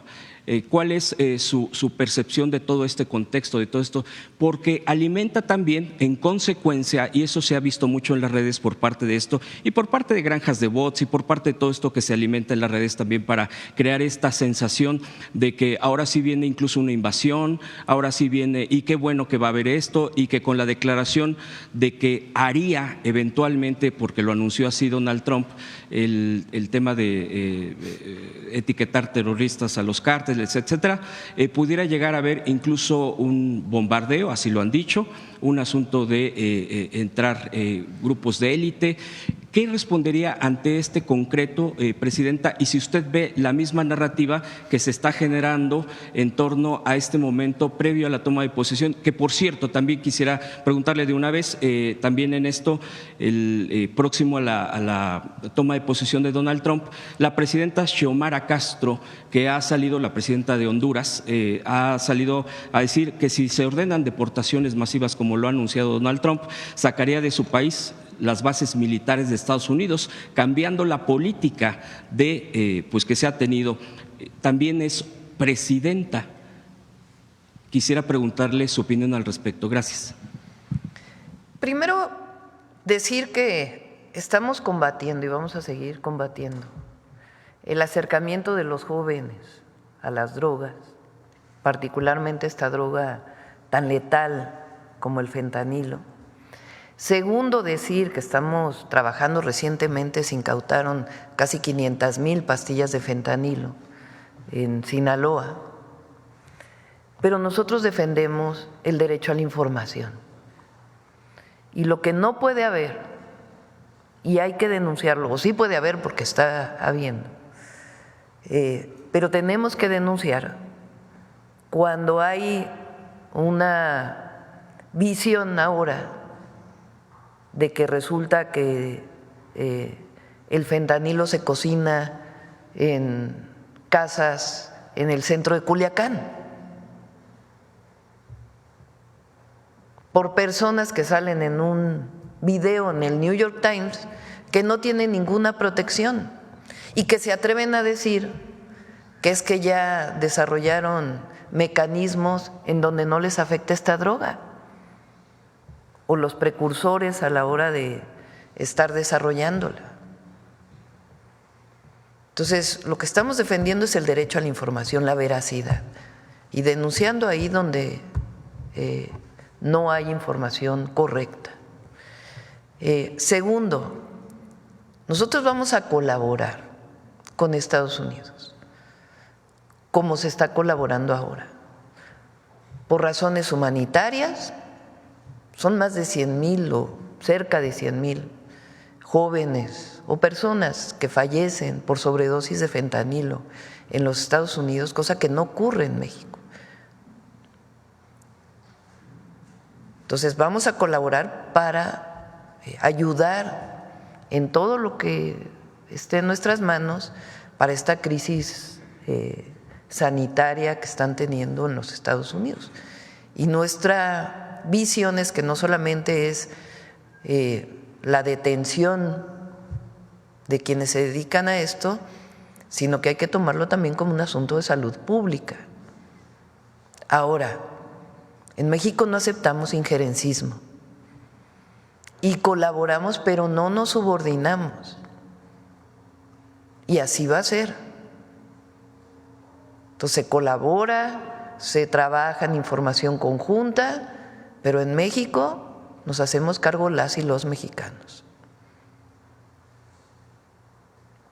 ¿cuál es su percepción de todo este contexto, de todo esto? Porque alimenta también en consecuencia, y eso se ha visto mucho en las redes por parte de esto, y por parte de granjas de bots y por parte de todo esto que se alimenta en las redes también para crear esta sensación de que ahora sí viene incluso una invasión, ahora sí viene, y qué bueno que va a haber esto, y que con la declaración de que haría eventualmente, porque lo anunció así Donald Trump, el tema de etiquetar terroristas a los cárteles, etcétera, pudiera llegar a haber incluso un bombardeo, así lo han dicho, un asunto de entrar grupos de élite. ¿Qué respondería ante este concreto, presidenta? Y si usted ve la misma narrativa que se está generando en torno a este momento previo a la toma de posesión, que por cierto también quisiera preguntarle de una vez, también en esto, próximo a la toma de posesión de Donald Trump, la presidenta Xiomara Castro, que ha salido, la presidenta de Honduras, ha salido a decir que si se ordenan deportaciones masivas como lo ha anunciado Donald Trump, sacaría de su país las bases militares de Estados Unidos, cambiando la política de pues que se ha tenido. También es presidenta. Quisiera preguntarle su opinión al respecto. Gracias. Primero, decir que estamos combatiendo y vamos a seguir combatiendo el acercamiento de los jóvenes a las drogas, particularmente esta droga tan letal como el fentanilo. Segundo, decir que estamos trabajando recientemente, se incautaron casi 500,000 pastillas de fentanilo en Sinaloa, pero nosotros defendemos el derecho a la información. Y lo que no puede haber, y hay que denunciarlo, o sí puede haber porque está habiendo, pero tenemos que denunciar cuando hay una visión ahora de que resulta que el fentanilo se cocina en casas en el centro de Culiacán por personas que salen en un video en el New York Times que no tienen ninguna protección y que se atreven a decir que es que ya desarrollaron mecanismos en donde no les afecta esta droga, o los precursores a la hora de estar desarrollándola. Entonces, lo que estamos defendiendo es el derecho a la información, la veracidad, y denunciando ahí donde no hay información correcta. Segundo, nosotros vamos a colaborar con Estados Unidos, como se está colaborando ahora, por razones humanitarias. Son más de 100,000 o cerca de 100,000 jóvenes o personas que fallecen por sobredosis de fentanilo en los Estados Unidos, cosa que no ocurre en México. Entonces vamos a colaborar para ayudar en todo lo que esté en nuestras manos para esta crisis sanitaria que están teniendo en los Estados Unidos. Y nuestra visión es que no solamente es la detención de quienes se dedican a esto, sino que hay que tomarlo también como un asunto de salud pública. Ahora, en México no aceptamos injerencismo y colaboramos, pero no nos subordinamos. Y así va a ser. Entonces se colabora se trabaja en información conjunta, pero en México nos hacemos cargo las y los mexicanos.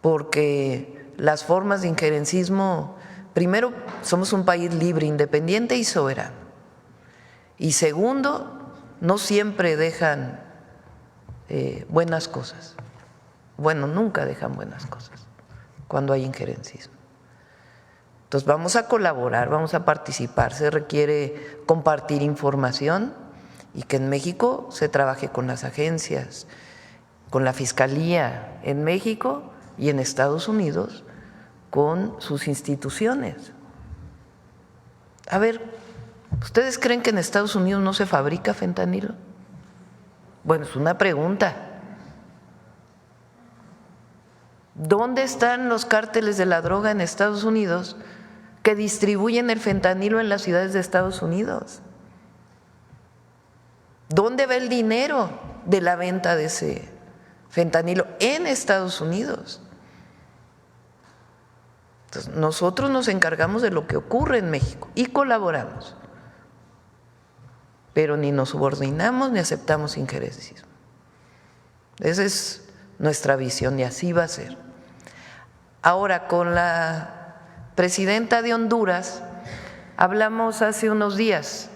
Porque las formas de injerencismo, primero, somos un país libre, independiente y soberano. Y segundo, no siempre dejan buenas cosas. Bueno, nunca dejan buenas cosas cuando hay injerencismo. Entonces vamos a colaborar, vamos a participar, se requiere compartir información y que en México se trabaje con las agencias, con la Fiscalía en México y en Estados Unidos con sus instituciones. A ver, ¿ustedes creen que en Estados Unidos no se fabrica fentanilo? Bueno, es una pregunta. ¿Dónde están los cárteles de la droga en Estados Unidos que distribuyen el fentanilo en las ciudades de Estados Unidos? ¿Dónde va el dinero de la venta de ese fentanilo en Estados Unidos? Entonces, nosotros nos encargamos de lo que ocurre en México y colaboramos, pero ni nos subordinamos ni aceptamos injerencismo. Esa es nuestra visión y así va a ser. Ahora, con la presidenta de Honduras, hablamos hace unos días,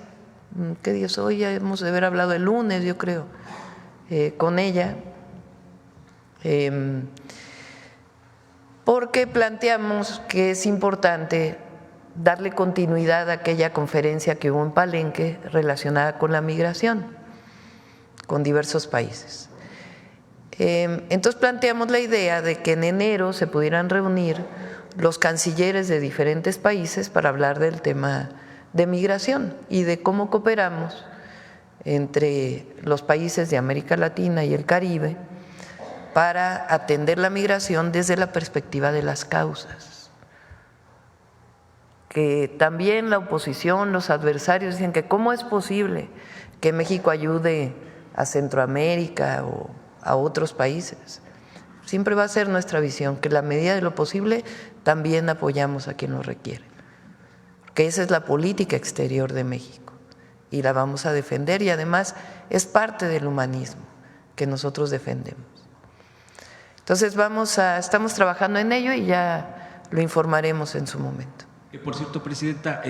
¿qué día es hoy? Ya hemos de haber hablado el lunes, yo creo, con ella, porque planteamos que es importante darle continuidad a aquella conferencia que hubo en Palenque relacionada con la migración, con diversos países. Entonces planteamos la idea de que en enero se pudieran reunir los cancilleres de diferentes países para hablar del tema de migración y de cómo cooperamos entre los países de América Latina y el Caribe para atender la migración desde la perspectiva de las causas. Que también la oposición, los adversarios dicen que cómo es posible que México ayude a Centroamérica o a otros países. Siempre va a ser nuestra visión que en la medida de lo posible también apoyamos a quien lo requiere, porque esa es la política exterior de México y la vamos a defender y además es parte del humanismo que nosotros defendemos. Entonces estamos trabajando en ello y ya lo informaremos en su momento. Por cierto, Presidenta,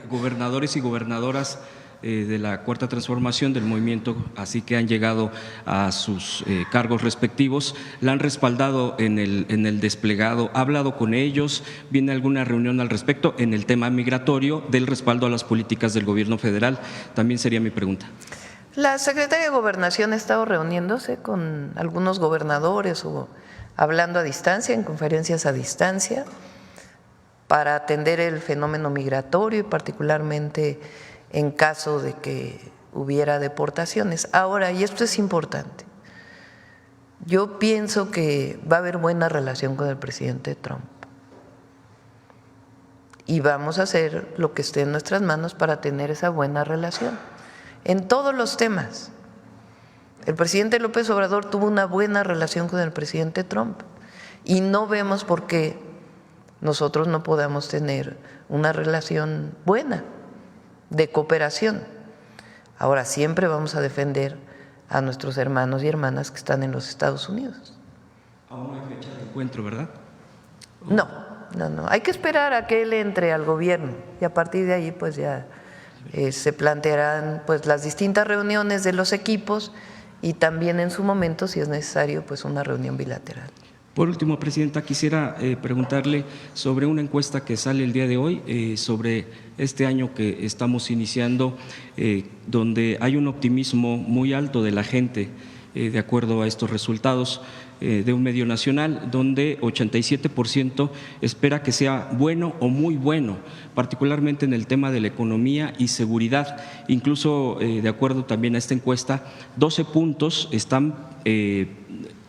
gobernadores y gobernadoras de la Cuarta Transformación del movimiento, así que han llegado a sus cargos respectivos, la han respaldado en el desplegado. ¿Ha hablado con ellos? ¿Viene alguna reunión al respecto en el tema migratorio del respaldo a las políticas del gobierno federal? También sería mi pregunta. La Secretaría de Gobernación ha estado reuniéndose con algunos gobernadores o hablando a distancia, en conferencias a distancia, para atender el fenómeno migratorio y particularmente en caso de que hubiera deportaciones. Ahora, y esto es importante, yo pienso que va a haber buena relación con el presidente Trump y vamos a hacer lo que esté en nuestras manos para tener esa buena relación en todos los temas. El presidente López Obrador tuvo una buena relación con el presidente Trump y no vemos por qué nosotros no podamos tener una relación buena de cooperación. Ahora, siempre vamos a defender a nuestros hermanos y hermanas que están en los Estados Unidos. Aún no hay fecha de encuentro, ¿verdad? No. Hay que esperar a que él entre al gobierno y a partir de ahí pues ya se plantearán pues las distintas reuniones de los equipos y también en su momento, si es necesario, pues una reunión bilateral. Por último, Presidenta, quisiera preguntarle sobre una encuesta que sale el día de hoy, sobre este año que estamos iniciando, donde hay un optimismo muy alto de la gente, de acuerdo a estos resultados de un medio nacional, donde 87% espera que sea bueno o muy bueno, particularmente en el tema de la economía y seguridad. Incluso, de acuerdo también a esta encuesta, 12 puntos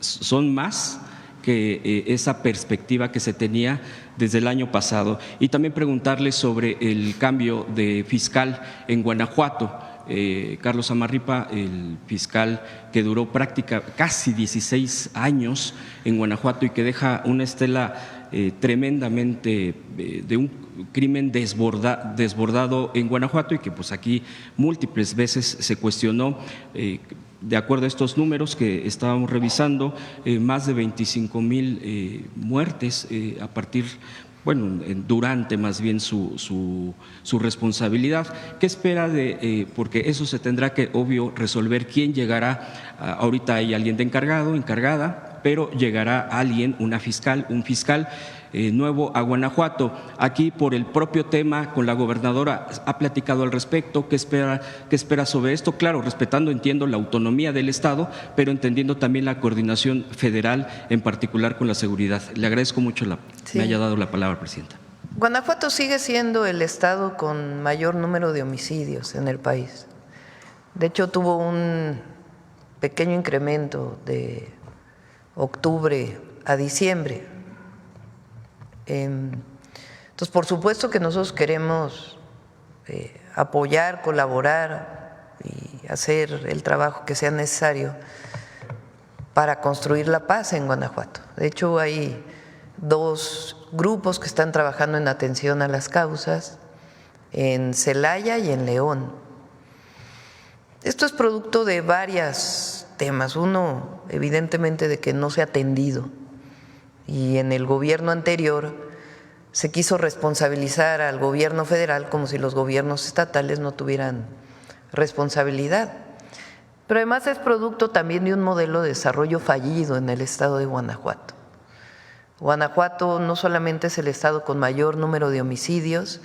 son más que esa perspectiva que se tenía desde el año pasado. Y también preguntarle sobre el cambio de fiscal en Guanajuato. Carlos Amarripa, el fiscal que duró casi 16 años en Guanajuato y que deja una estela tremendamente de un crimen desbordado en Guanajuato y que pues aquí múltiples veces se cuestionó. De acuerdo a estos números que estábamos revisando, más de 25,000 muertes a partir, durante más bien su responsabilidad. ¿Qué espera porque eso se tendrá que, obvio, resolver quién llegará? Ahorita hay alguien de encargada, pero llegará alguien, un fiscal nuevo a Guanajuato. Aquí, por el propio tema, con la gobernadora ha platicado al respecto. ¿Qué espera sobre esto? Claro, respetando, entiendo, la autonomía del Estado, pero entendiendo también la coordinación federal, en particular con la seguridad. Le agradezco mucho me haya dado la palabra, Presidenta. Guanajuato sigue siendo el estado con mayor número de homicidios en el país. De hecho, tuvo un pequeño incremento de octubre a diciembre. Entonces, por supuesto que nosotros queremos apoyar, colaborar y hacer el trabajo que sea necesario para construir la paz en Guanajuato. De hecho, hay 2 grupos que están trabajando en atención a las causas, en Celaya y en León. Esto es producto de varios temas. Uno, evidentemente, de que no se ha atendido. Y en el gobierno anterior se quiso responsabilizar al gobierno federal como si los gobiernos estatales no tuvieran responsabilidad. Pero además es producto también de un modelo de desarrollo fallido en el estado de Guanajuato. Guanajuato no solamente es el estado con mayor número de homicidios,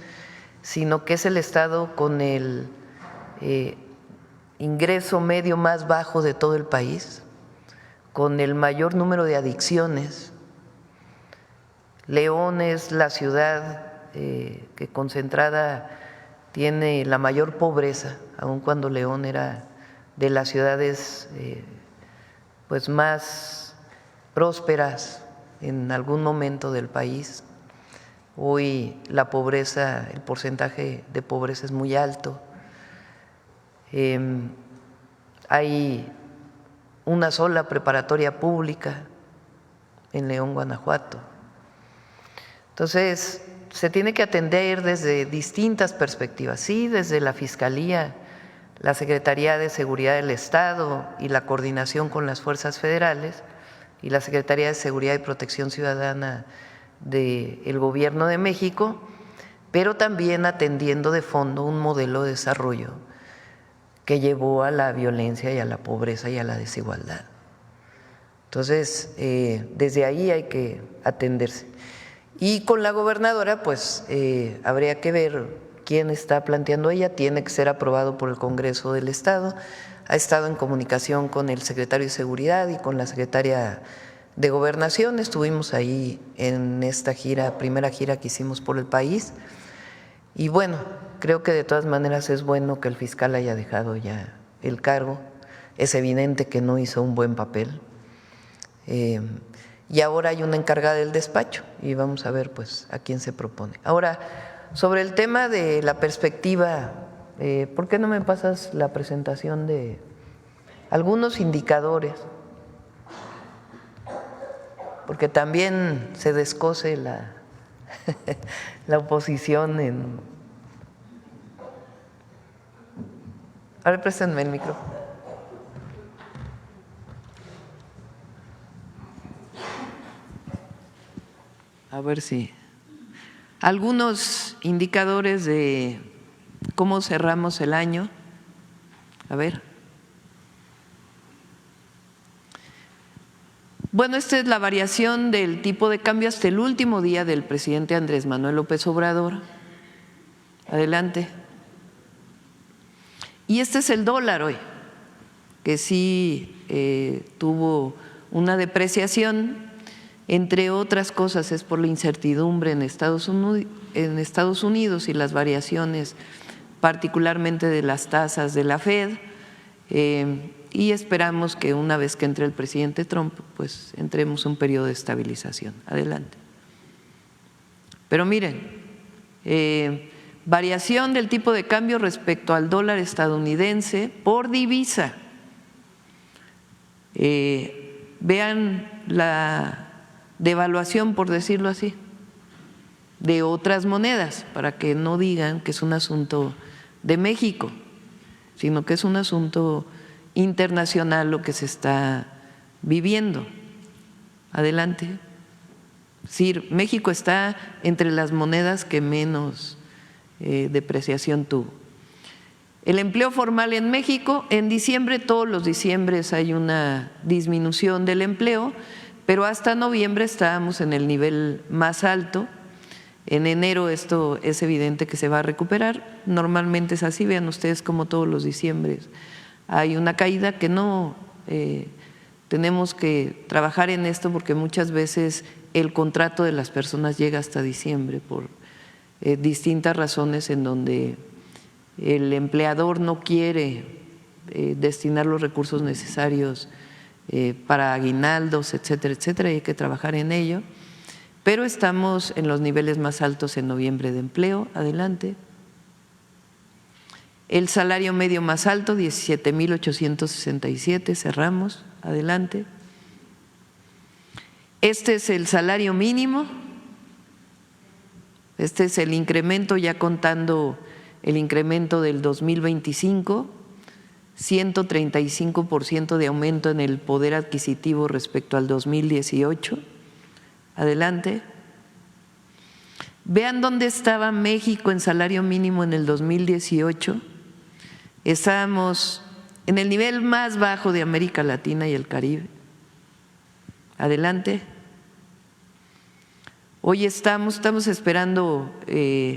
sino que es el estado con el ingreso medio más bajo de todo el país, con el mayor número de adicciones. León es la ciudad que concentrada tiene la mayor pobreza, aun cuando León era de las ciudades pues más prósperas en algún momento del país. Hoy la pobreza, el porcentaje de pobreza es muy alto. Hay una sola preparatoria pública en León, Guanajuato. Entonces, se tiene que atender desde distintas perspectivas, sí, desde la Fiscalía, la Secretaría de Seguridad del Estado y la coordinación con las fuerzas federales y la Secretaría de Seguridad y Protección Ciudadana del Gobierno de México, pero también atendiendo de fondo un modelo de desarrollo que llevó a la violencia y a la pobreza y a la desigualdad. Entonces, desde ahí hay que atenderse. Y con la gobernadora, pues habría que ver quién está planteando ella, tiene que ser aprobado por el Congreso del Estado. Ha estado en comunicación con el secretario de Seguridad y con la secretaria de Gobernación. Estuvimos ahí en esta primera gira que hicimos por el país. Y bueno, creo que de todas maneras es bueno que el fiscal haya dejado ya el cargo. Es evidente que no hizo un buen papel. Y ahora hay una encargada del despacho y vamos a ver pues a quién se propone. Ahora, sobre el tema de la perspectiva, ¿por qué no me pasas la presentación de algunos indicadores? Porque también se descoce la oposición A ver, préstenme el micrófono. A ver si… Algunos indicadores de cómo cerramos el año. A ver. Bueno, esta es la variación del tipo de cambio hasta el último día del presidente Andrés Manuel López Obrador. Adelante. Y este es el dólar hoy, que sí tuvo una depreciación. Entre otras cosas es por la incertidumbre en Estados Unidos y las variaciones particularmente de las tasas de la Fed, y esperamos que una vez que entre el presidente Trump, pues entremos en un periodo de estabilización. Adelante. Pero miren, variación del tipo de cambio respecto al dólar estadounidense por divisa. Vean devaluación, por decirlo así, de otras monedas, para que no digan que es un asunto de México, sino que es un asunto internacional lo que se está viviendo. Adelante. Es decir, México está entre las monedas que menos depreciación tuvo. El empleo formal en México, en diciembre, todos los diciembres hay una disminución del empleo, pero hasta noviembre estábamos en el nivel más alto. En enero esto es evidente que se va a recuperar, normalmente es así, vean ustedes como todos los diciembres hay una caída que no tenemos que trabajar en esto porque muchas veces el contrato de las personas llega hasta diciembre por distintas razones en donde el empleador no quiere destinar los recursos necesarios para aguinaldos, etcétera, etcétera, y hay que trabajar en ello. Pero estamos en los niveles más altos en noviembre de empleo. Adelante. El salario medio más alto, 17,867, cerramos. Adelante. Este es el salario mínimo. Este es el incremento, ya contando el incremento del 2025, 135% de aumento en el poder adquisitivo respecto al 2018. Adelante. Vean dónde estaba México en salario mínimo en el 2018. Estábamos en el nivel más bajo de América Latina y el Caribe. Adelante. Hoy estamos esperando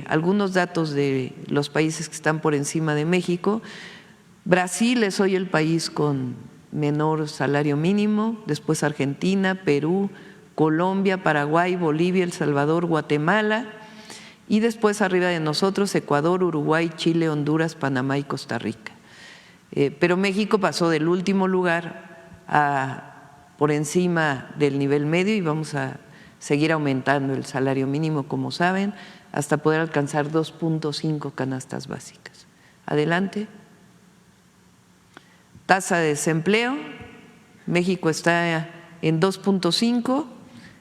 algunos datos de los países que están por encima de México. Brasil es hoy el país con menor salario mínimo, después Argentina, Perú, Colombia, Paraguay, Bolivia, El Salvador, Guatemala y después arriba de nosotros Ecuador, Uruguay, Chile, Honduras, Panamá y Costa Rica. Pero México pasó del último lugar por encima del nivel medio y vamos a seguir aumentando el salario mínimo, como saben, hasta poder alcanzar 2.5 canastas básicas. Adelante. Tasa de desempleo, México está en 2.5,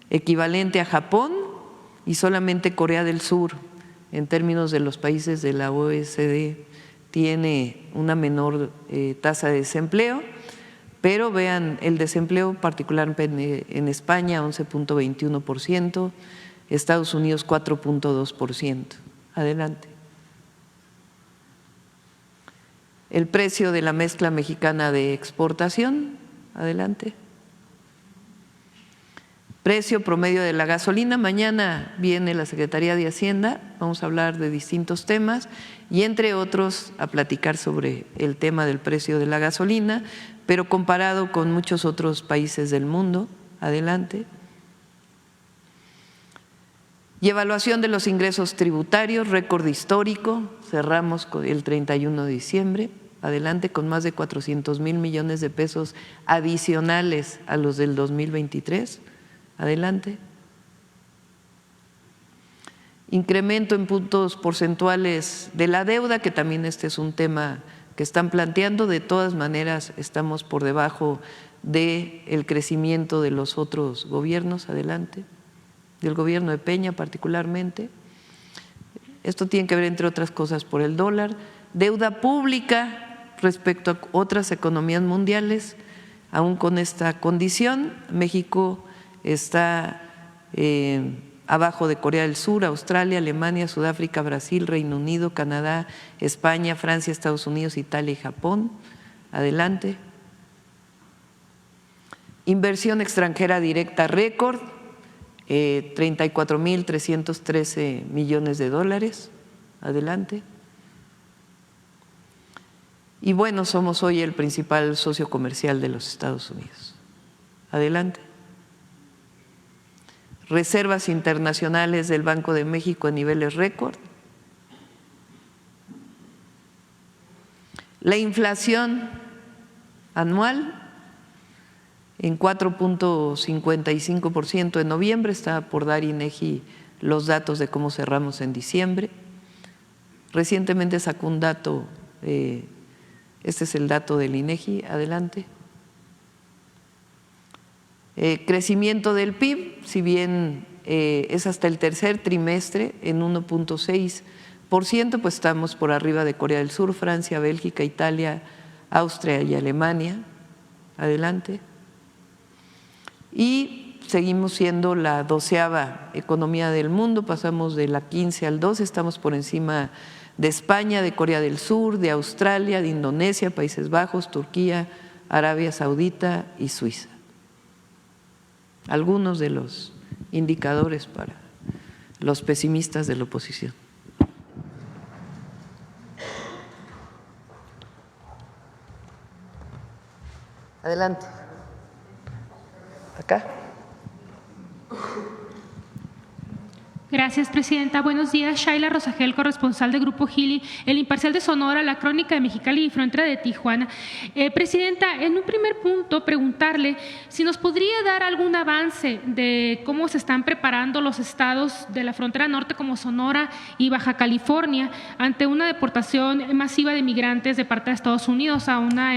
equivalente a Japón y solamente Corea del Sur, en términos de los países de la OECD, tiene una menor tasa de desempleo, pero vean el desempleo particularmente en España 11.21%, Estados Unidos 4.2%. Adelante. El precio de la mezcla mexicana de exportación, adelante. Precio promedio de la gasolina, mañana viene la Secretaría de Hacienda, vamos a hablar de distintos temas y entre otros a platicar sobre el tema del precio de la gasolina, pero comparado con muchos otros países del mundo, adelante. Y evaluación de los ingresos tributarios, récord histórico, cerramos el 31 de diciembre, adelante, con más de 400,000 millones de pesos adicionales a los del 2023. Adelante. Incremento en puntos porcentuales de la deuda, que también este es un tema que están planteando. De todas maneras, estamos por debajo del crecimiento de los otros gobiernos. Adelante. Del gobierno de Peña particularmente. Esto tiene que ver, entre otras cosas, por el dólar. Deuda pública respecto a otras economías mundiales. Aún con esta condición, México está abajo de Corea del Sur, Australia, Alemania, Sudáfrica, Brasil, Reino Unido, Canadá, España, Francia, Estados Unidos, Italia y Japón. Adelante. Inversión extranjera directa récord, 34,313 millones de dólares. Adelante. Y bueno, somos hoy el principal socio comercial de los Estados Unidos. Adelante. Reservas internacionales del Banco de México en niveles récord. La inflación anual en 4.55% en noviembre, está por dar INEGI los datos de cómo cerramos en diciembre. Recientemente sacó un dato, este es el dato del INEGI, adelante. Crecimiento del PIB, si bien es hasta el tercer trimestre en 1.6%, pues estamos por arriba de Corea del Sur, Francia, Bélgica, Italia, Austria y Alemania. Adelante. Y seguimos siendo la 12ª economía del mundo, pasamos de la 15 al 12, estamos por encima de España, de Corea del Sur, de Australia, de Indonesia, Países Bajos, Turquía, Arabia Saudita y Suiza. Algunos de los indicadores para los pesimistas de la oposición. Adelante. Acá. Gracias, presidenta. Buenos días. Shaila Rosagel, corresponsal de Grupo Gili, El Imparcial de Sonora, La Crónica de Mexicali y Frontera de Tijuana. Presidenta, en un primer punto, preguntarle si nos podría dar algún avance de cómo se están preparando los estados de la frontera norte como Sonora y Baja California ante una deportación masiva de migrantes de parte de Estados Unidos a una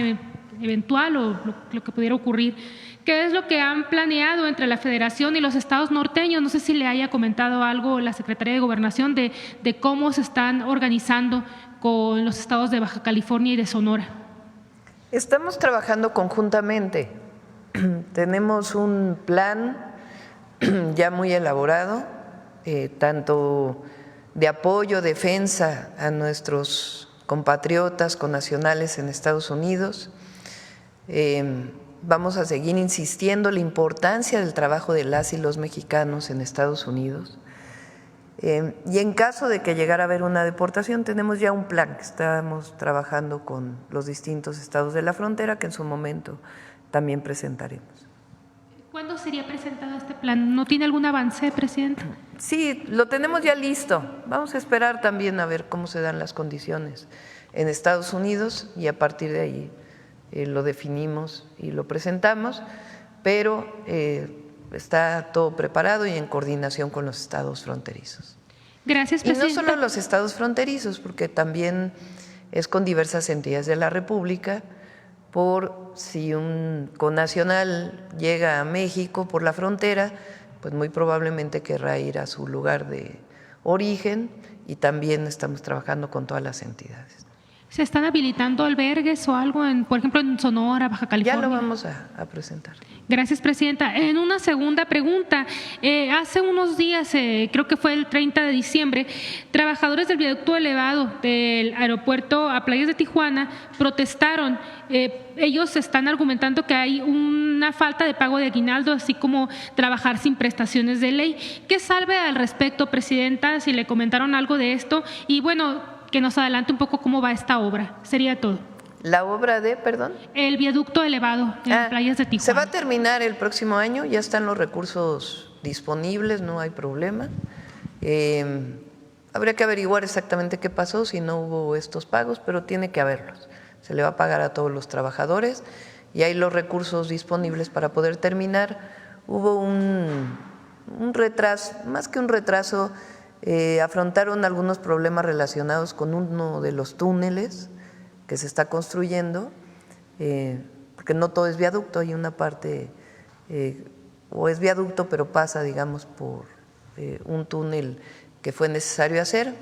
eventual o lo que pudiera ocurrir. ¿Qué es lo que han planeado entre la Federación y los estados norteños? No sé si le haya comentado algo la Secretaría de Gobernación de cómo se están organizando con los estados de Baja California y de Sonora. Estamos trabajando conjuntamente. Tenemos un plan ya muy elaborado, tanto de apoyo, defensa a nuestros compatriotas, connacionales en Estados Unidos. Vamos a seguir insistiendo la importancia del trabajo de las y los mexicanos en Estados Unidos. Y en caso de que llegara a haber una deportación, tenemos ya un plan que estamos trabajando con los distintos estados de la frontera, que en su momento también presentaremos. ¿Cuándo sería presentado este plan? ¿No tiene algún avance, presidenta? Sí, lo tenemos ya listo. Vamos a esperar también a ver cómo se dan las condiciones en Estados Unidos y a partir de ahí lo definimos y lo presentamos, pero está todo preparado y en coordinación con los estados fronterizos. Gracias, presidenta. Y no solo los estados fronterizos, porque también es con diversas entidades de la República, por si un connacional llega a México por la frontera, pues muy probablemente querrá ir a su lugar de origen y también estamos trabajando con todas las entidades. ¿Se están habilitando albergues o algo, por ejemplo, en Sonora, Baja California? Ya lo vamos a presentar. Gracias, presidenta. En una segunda pregunta, hace unos días, creo que fue el 30 de diciembre, trabajadores del viaducto elevado del aeropuerto a Playas de Tijuana protestaron. Ellos están argumentando que hay una falta de pago de aguinaldo, así como trabajar sin prestaciones de ley. ¿Qué sabe al respecto, presidenta? Si le comentaron algo de esto. Y bueno, que nos adelante un poco cómo va esta obra. Sería todo. ¿La obra de, perdón? El viaducto elevado en Playas de Tijuana. Se va a terminar el próximo año, ya están los recursos disponibles, no hay problema. Habría que averiguar exactamente qué pasó si no hubo estos pagos, pero tiene que haberlos. Se le va a pagar a todos los trabajadores y hay los recursos disponibles para poder terminar. Hubo un retraso, más que un retraso, afrontaron algunos problemas relacionados con uno de los túneles que se está construyendo, porque no todo es viaducto, hay una parte, o es viaducto pero pasa, digamos, por un túnel que fue necesario hacer,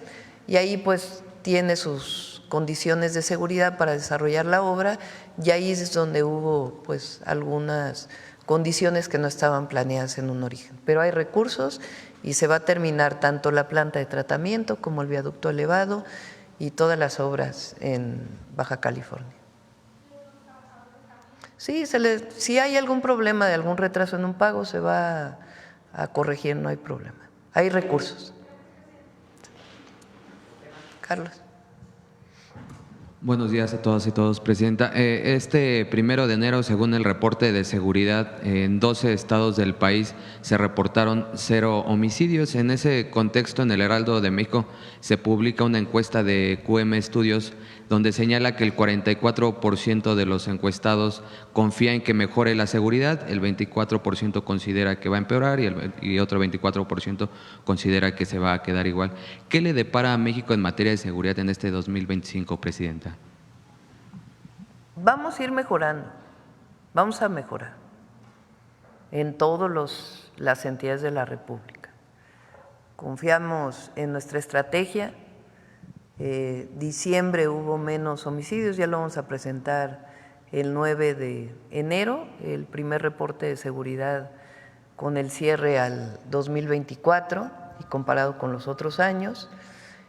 y ahí pues tiene sus condiciones de seguridad para desarrollar la obra, y ahí es donde hubo pues algunas condiciones que no estaban planeadas en un origen, pero hay recursos y se va a terminar tanto la planta de tratamiento como el viaducto elevado y todas las obras en Baja California. Sí, si hay algún problema de algún retraso en un pago, se va a corregir, no hay problema. Hay recursos. Carlos. Buenos días a todas y todos, presidenta. Este 1 de enero, según el reporte de seguridad, en 12 estados del país se reportaron 0 homicidios. En ese contexto, en el Heraldo de México se publica una encuesta de QM Estudios donde señala que el 44% de los encuestados confía en que mejore la seguridad, el 24% considera que va a empeorar y otro 24% considera que se va a quedar igual. ¿Qué le depara a México en materia de seguridad en este 2025, presidenta? Vamos a ir mejorando, vamos a mejorar. en todas las entidades de la República. Confiamos en nuestra estrategia. Diciembre hubo menos homicidios, ya lo vamos a presentar el 9 de enero, el primer reporte de seguridad con el cierre al 2024 y comparado con los otros años,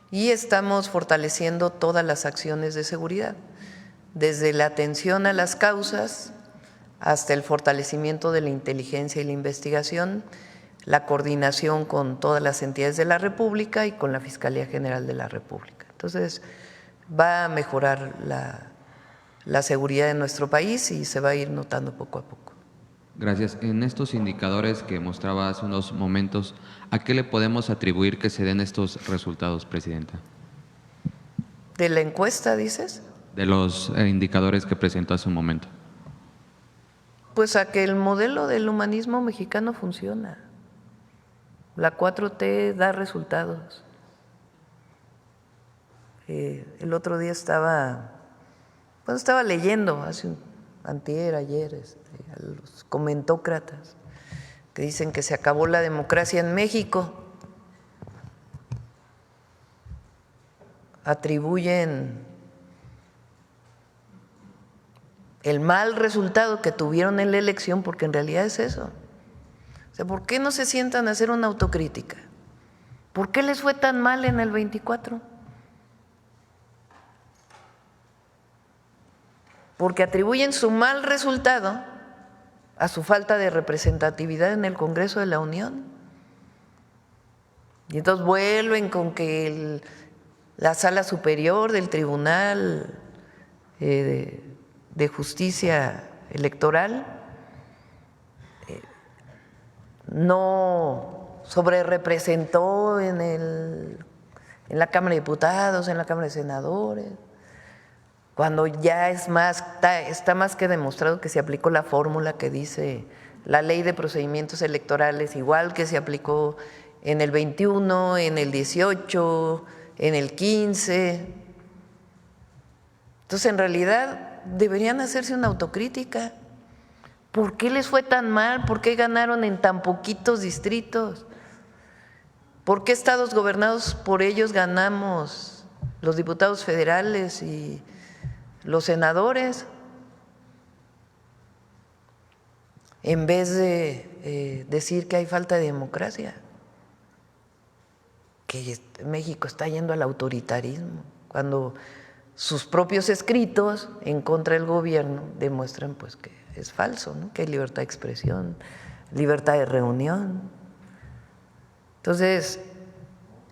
y estamos fortaleciendo todas las acciones de seguridad, desde la atención a las causas hasta el fortalecimiento de la inteligencia y la investigación, la coordinación con todas las entidades de la República y con la Fiscalía General de la República. Entonces, va a mejorar la seguridad de nuestro país y se va a ir notando poco a poco. Gracias. En estos indicadores que mostraba hace unos momentos, ¿a qué le podemos atribuir que se den estos resultados, Presidenta? ¿De la encuesta, dices? De los indicadores que presentó hace un momento. Pues a que el modelo del humanismo mexicano funciona. La 4T da resultados. El otro día estaba leyendo, antier, ayer, a los comentócratas que dicen que se acabó la democracia en México. Atribuyen el mal resultado que tuvieron en la elección, porque en realidad es eso. O sea, ¿por qué no se sientan a hacer una autocrítica? ¿Por qué les fue tan mal en el 24? Porque atribuyen su mal resultado a su falta de representatividad en el Congreso de la Unión. Y entonces vuelven con que la Sala Superior del Tribunal de Justicia Electoral no sobrerepresentó en la Cámara de Diputados, en la Cámara de Senadores, cuando ya está más que demostrado que se aplicó la fórmula que dice la Ley de Procedimientos Electorales, igual que se aplicó en el 21, en el 18, en el 15. Entonces, en realidad, deberían hacerse una autocrítica. ¿Por qué les fue tan mal? ¿Por qué ganaron en tan poquitos distritos? ¿Por qué estados gobernados por ellos ganamos los diputados federales y los senadores? En vez de decir que hay falta de democracia, que México está yendo al autoritarismo, cuando sus propios escritos en contra del gobierno demuestran pues que es falso, ¿no? Que hay libertad de expresión, libertad de reunión. Entonces,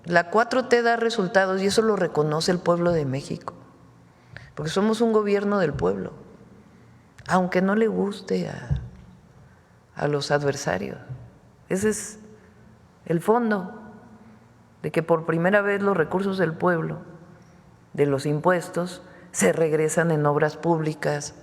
la 4T da resultados y eso lo reconoce el pueblo de México, porque somos un gobierno del pueblo, aunque no le guste a los adversarios. Ese es el fondo, de que por primera vez los recursos del pueblo, de los impuestos, se regresan en obras públicas,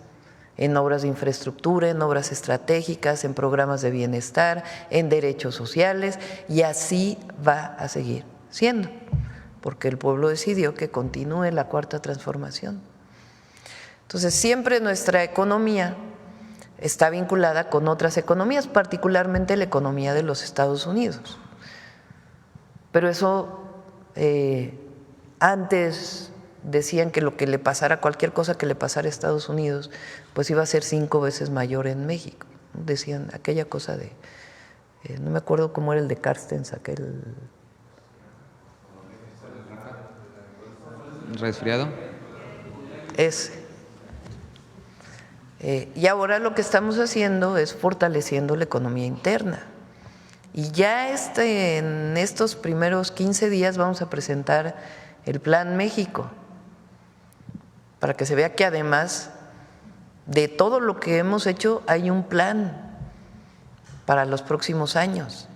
en obras de infraestructura, en obras estratégicas, en programas de bienestar, en derechos sociales, y así va a seguir siendo, porque el pueblo decidió que continúe la cuarta transformación. Entonces, siempre nuestra economía está vinculada con otras economías, particularmente la economía de los Estados Unidos. Pero eso, antes decían que lo que le pasara, cualquier cosa que le pasara a Estados Unidos, pues iba a ser 5 veces mayor en México. Decían aquella cosa de, no me acuerdo cómo era el de Carstens, aquel… ¿Resfriado? Ese. Y ahora lo que estamos haciendo es fortaleciendo la economía interna. Y ya en estos primeros 15 días vamos a presentar el Plan México, para que se vea que además de todo lo que hemos hecho hay un plan para los próximos años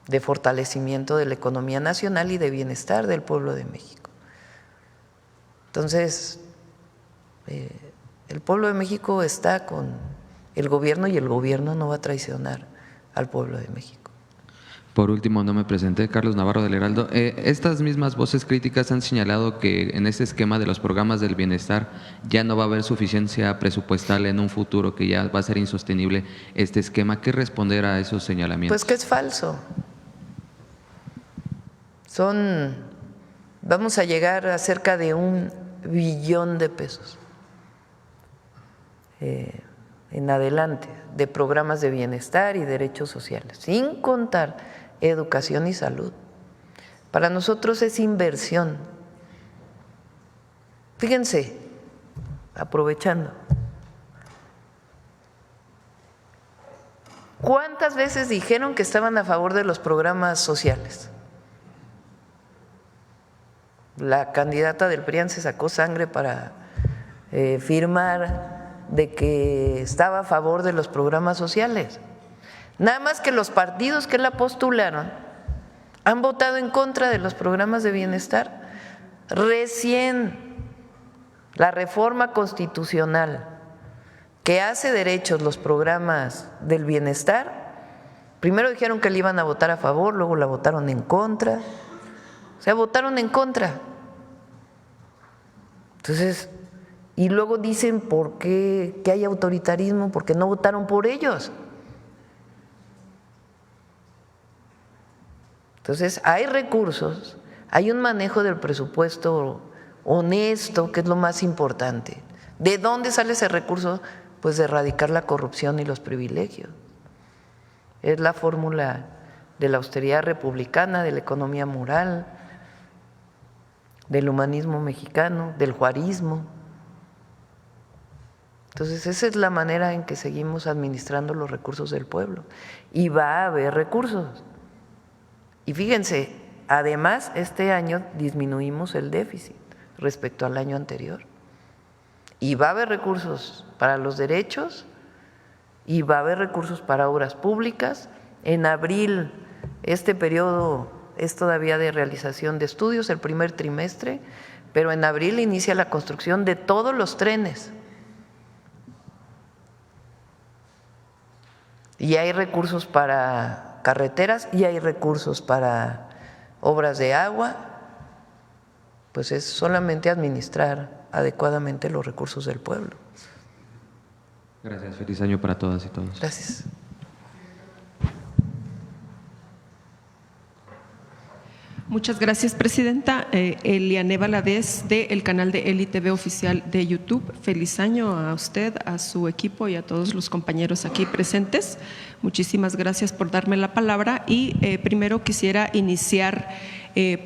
de fortalecimiento de la economía nacional y de bienestar del pueblo de México. Entonces, el pueblo de México está con el gobierno y el gobierno no va a traicionar al pueblo de México. Por último, no me presenté, Carlos Navarro del Heraldo. Estas mismas voces críticas han señalado que en este esquema de los programas del bienestar ya no va a haber suficiencia presupuestal en un futuro, que ya va a ser insostenible este esquema. ¿Qué responder a esos señalamientos? Pues que es falso. Vamos a llegar a cerca de 1 billón de pesos en adelante de programas de bienestar y derechos sociales, sin contar educación y salud. Para nosotros es inversión. Fíjense, aprovechando, ¿cuántas veces dijeron que estaban a favor de los programas sociales? La candidata del PRIAN se sacó sangre para firmar de que estaba a favor de los programas sociales. Nada más que los partidos que la postularon han votado en contra de los programas de bienestar. Recién la reforma constitucional que hace derechos los programas del bienestar, primero dijeron que le iban a votar a favor, luego la votaron en contra. O sea, votaron en contra. Entonces, y luego dicen por qué que hay autoritarismo, porque no votaron por ellos. Entonces, hay recursos, hay un manejo del presupuesto honesto, que es lo más importante. ¿De dónde sale ese recurso? Pues de erradicar la corrupción y los privilegios. Es la fórmula de la austeridad republicana, de la economía moral, del humanismo mexicano, del juarismo. Entonces, esa es la manera en que seguimos administrando los recursos del pueblo. Y va a haber recursos. Y fíjense, además, este año disminuimos el déficit respecto al año anterior. Y va a haber recursos para los derechos y va a haber recursos para obras públicas. En abril, este periodo es todavía de realización de estudios, el primer trimestre, pero en abril inicia la construcción de todos los trenes. Y hay recursos para carreteras y hay recursos para obras de agua, pues es solamente administrar adecuadamente los recursos del pueblo. Gracias, feliz año para todas y todos. Gracias. Muchas gracias, Presidenta. Eliane Valadez, del canal de Eli TV Oficial de YouTube. Feliz año a usted, a su equipo y a todos los compañeros aquí presentes. Muchísimas gracias por darme la palabra y primero quisiera iniciar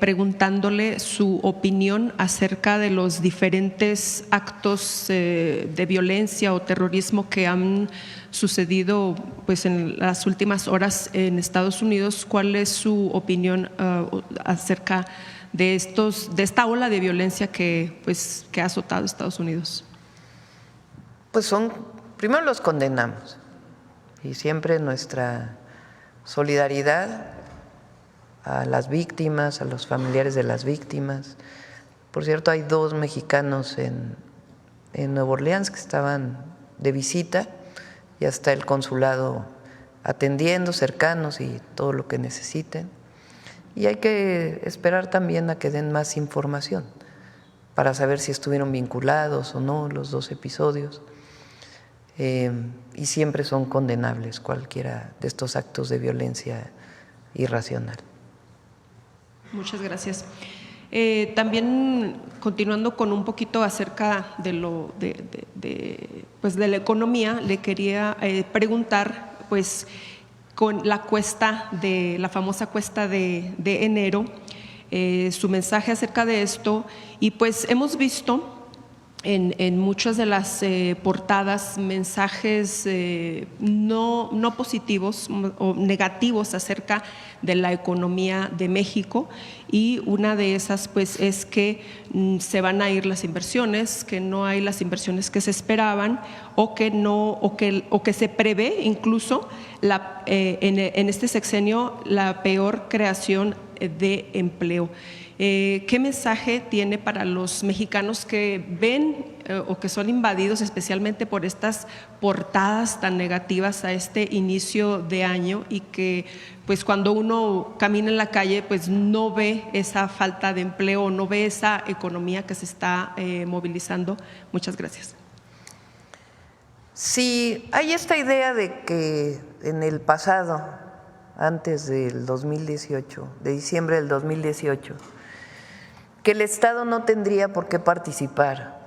preguntándole su opinión acerca de los diferentes actos de violencia o terrorismo que han sucedido pues en las últimas horas en Estados Unidos. ¿Cuál es su opinión acerca de esta ola de violencia que ha azotado a Estados Unidos? Pues primero los condenamos y siempre nuestra solidaridad a las víctimas, a los familiares de las víctimas. Por cierto, hay 2 mexicanos en Nueva Orleans que estaban de visita. Ya está el consulado atendiendo, cercanos y todo lo que necesiten. Y hay que esperar también a que den más información para saber si estuvieron vinculados o no los 2 episodios. Y siempre son condenables cualquiera de estos actos de violencia irracional. Muchas gracias. También continuando con un poquito acerca de la economía, le quería preguntar, pues, con la famosa cuesta de enero, su mensaje acerca de esto, y pues hemos visto en muchas de las portadas mensajes no positivos o negativos acerca de la economía de México, y una de esas pues es que se van a ir las inversiones, que no hay las inversiones que se esperaban, o que se prevé incluso en este sexenio la peor creación de empleo. ¿Qué mensaje tiene para los mexicanos que ven o que son invadidos especialmente por estas portadas tan negativas a este inicio de año y que pues cuando uno camina en la calle pues no ve esa falta de empleo, no ve esa economía que se está movilizando? Muchas gracias. Sí, hay esta idea de que en el pasado, antes del 2018, de diciembre del 2018, que el Estado no tendría por qué participar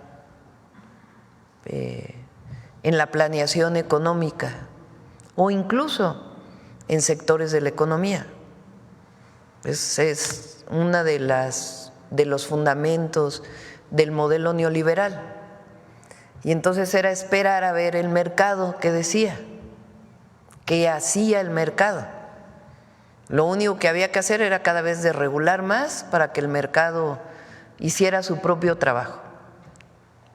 en la planeación económica o incluso en sectores de la economía. Es una de los fundamentos del modelo neoliberal. Y entonces era esperar a ver el mercado qué decía, qué hacía el mercado. Lo único que había que hacer era cada vez desregular más para que el mercado hiciera su propio trabajo.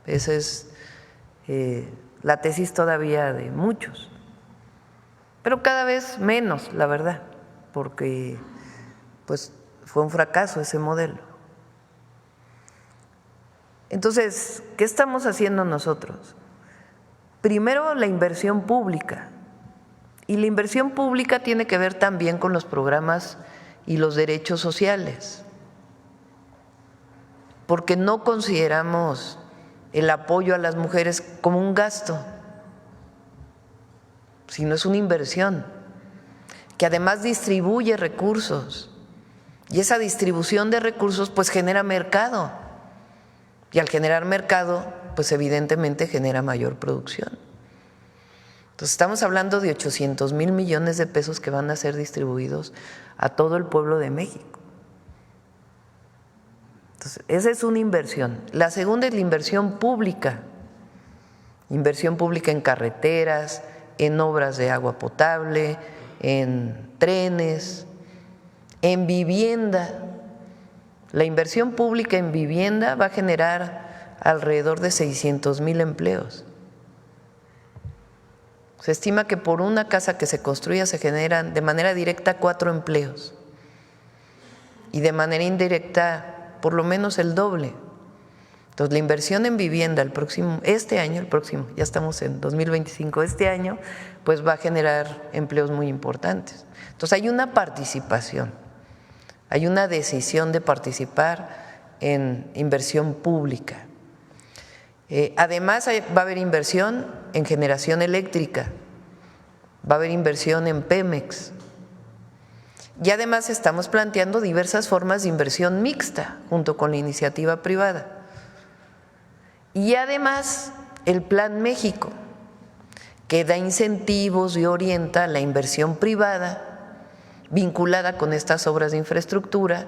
Esa es la tesis todavía de muchos, pero cada vez menos, la verdad, porque pues fue un fracaso ese modelo. Entonces, ¿qué estamos haciendo nosotros? Primero, la inversión pública. Y la inversión pública tiene que ver también con los programas y los derechos sociales, porque no consideramos el apoyo a las mujeres como un gasto, sino es una inversión que además distribuye recursos, y esa distribución de recursos pues genera mercado, y al generar mercado pues evidentemente genera mayor producción. Entonces estamos hablando de 800,000 millones de pesos que van a ser distribuidos a todo el pueblo de México. Entonces, esa es una inversión. La segunda es la inversión pública en carreteras, en obras de agua potable, en trenes, en vivienda. La inversión pública en vivienda va a generar alrededor de 600,000 empleos. Se estima que por una casa que se construya se generan de manera directa 4 empleos y de manera indirecta por lo menos el doble. Entonces la inversión en vivienda este año, ya estamos en 2025, este año pues va a generar empleos muy importantes. Entonces hay una participación, hay una decisión de participar en inversión pública. Además va a haber inversión en generación eléctrica, va a haber inversión en Pemex y además estamos planteando diversas formas de inversión mixta junto con la iniciativa privada. Y además el Plan México, que da incentivos y orienta la inversión privada vinculada con estas obras de infraestructura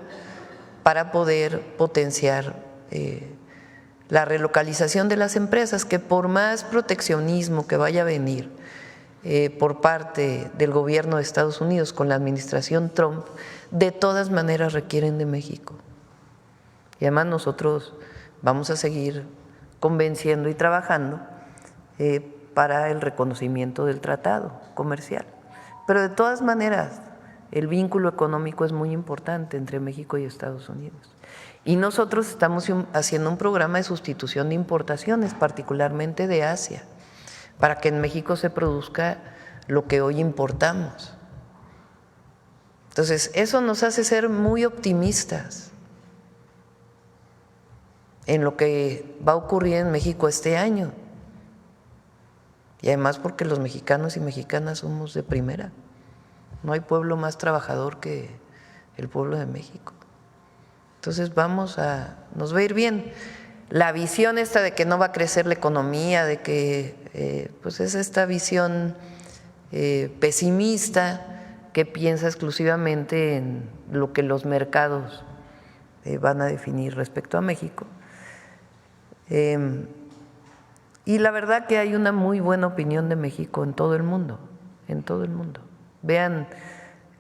para poder potenciar la relocalización de las empresas, que por más proteccionismo que vaya a venir por parte del gobierno de Estados Unidos con la administración Trump, de todas maneras requieren de México. Y además nosotros vamos a seguir convenciendo y trabajando para el reconocimiento del tratado comercial. Pero de todas maneras, el vínculo económico es muy importante entre México y Estados Unidos. Y nosotros estamos haciendo un programa de sustitución de importaciones, particularmente de Asia, para que en México se produzca lo que hoy importamos. Entonces, eso nos hace ser muy optimistas en lo que va a ocurrir en México este año. Y además porque los mexicanos y mexicanas somos de primera. No hay pueblo más trabajador que el pueblo de México. Entonces nos va a ir bien. La visión esta de que no va a crecer la economía, de que pues es esta visión pesimista que piensa exclusivamente en lo que los mercados van a definir respecto a México. Y la verdad que hay una muy buena opinión de México en todo el mundo, en todo el mundo. Vean